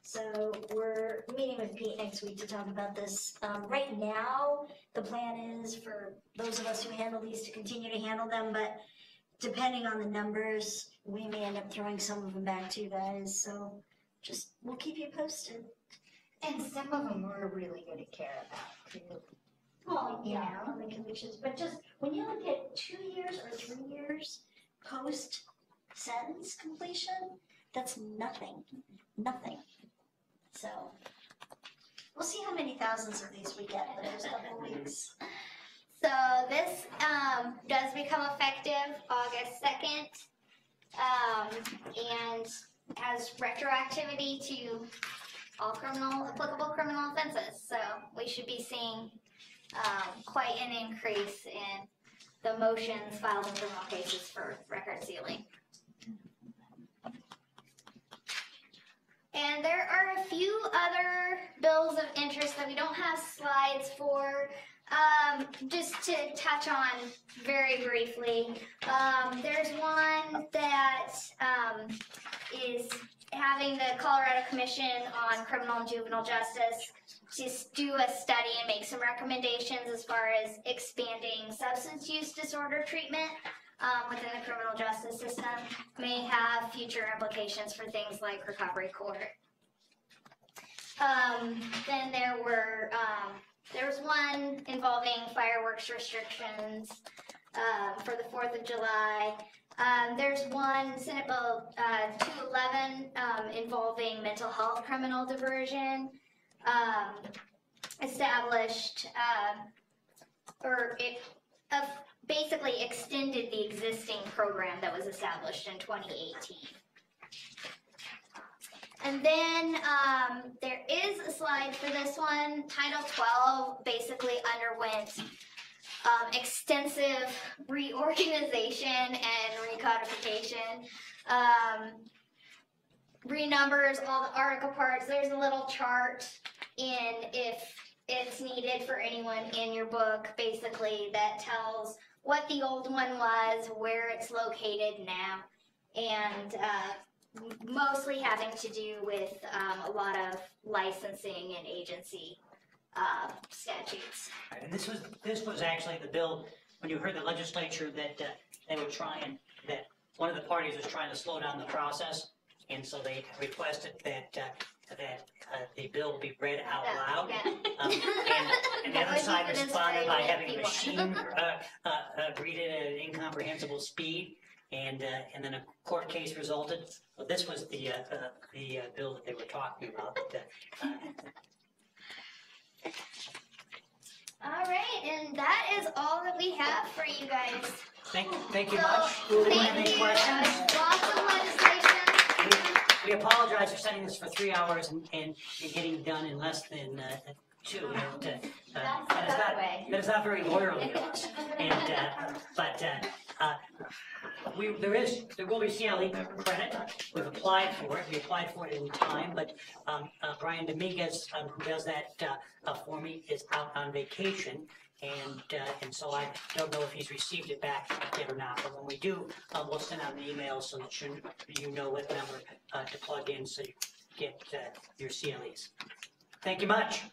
So we're meeting with Pete next week to talk about this. Right now, the plan is for those of us who handle these to continue to handle them, but depending on the numbers, we may end up throwing some of them back to you guys. So just, we'll keep you posted. And some of them we're really going to care about too. Well, yeah, on the convictions, but just when you look at 2 years or 3 years post sentence completion, that's nothing. So we'll see how many thousands of these we get in the first couple of weeks. So this does become effective August 2nd and has retroactivity to all applicable criminal offenses. So we should be seeing quite an increase in the motions filed in criminal cases for record sealing. And there are a few other bills of interest that we don't have slides for. Just to touch on very briefly, there's one that is having the Colorado Commission on Criminal and Juvenile Justice just do a study and make some recommendations as far as expanding substance use disorder treatment within the criminal justice system. May have future implications for things like recovery court. Then there was one involving fireworks restrictions for the 4th of July. There's one, Senate Bill 211, involving mental health criminal diversion, established, basically extended the existing program that was established in 2018. And then there is a slide for this one. Title 12 basically underwent extensive reorganization and recodification. Renumbers all the article parts. There's a little chart if it's needed for anyone in your book, basically, that tells what the old one was, where it's located now, and mostly having to do with a lot of licensing and agency statutes. Right, and this was actually the bill, when you heard the legislature that they were trying, that one of the parties was trying to slow down the process, and so they requested that the bill be read out loud. And the other side responded by having a machine read it at an incomprehensible speed, and then a court case resulted. Well, this was the bill that they were talking about. All right, and that is all that we have for you guys. Thank you So, much. Anyone have any thank you. questions? Lots of legislation. We apologize for setting this for 3 hours and getting done in less than 2. That is not very lawyerly of us. There will be CLE credit. We've applied for it. We applied for it in time, but Brian Dominguez, who does that for me, is out on vacation. And so I don't know if he's received it back yet or not, but when we do, we'll send out an email so that you know what number to plug in so you get your CLEs. Thank you much.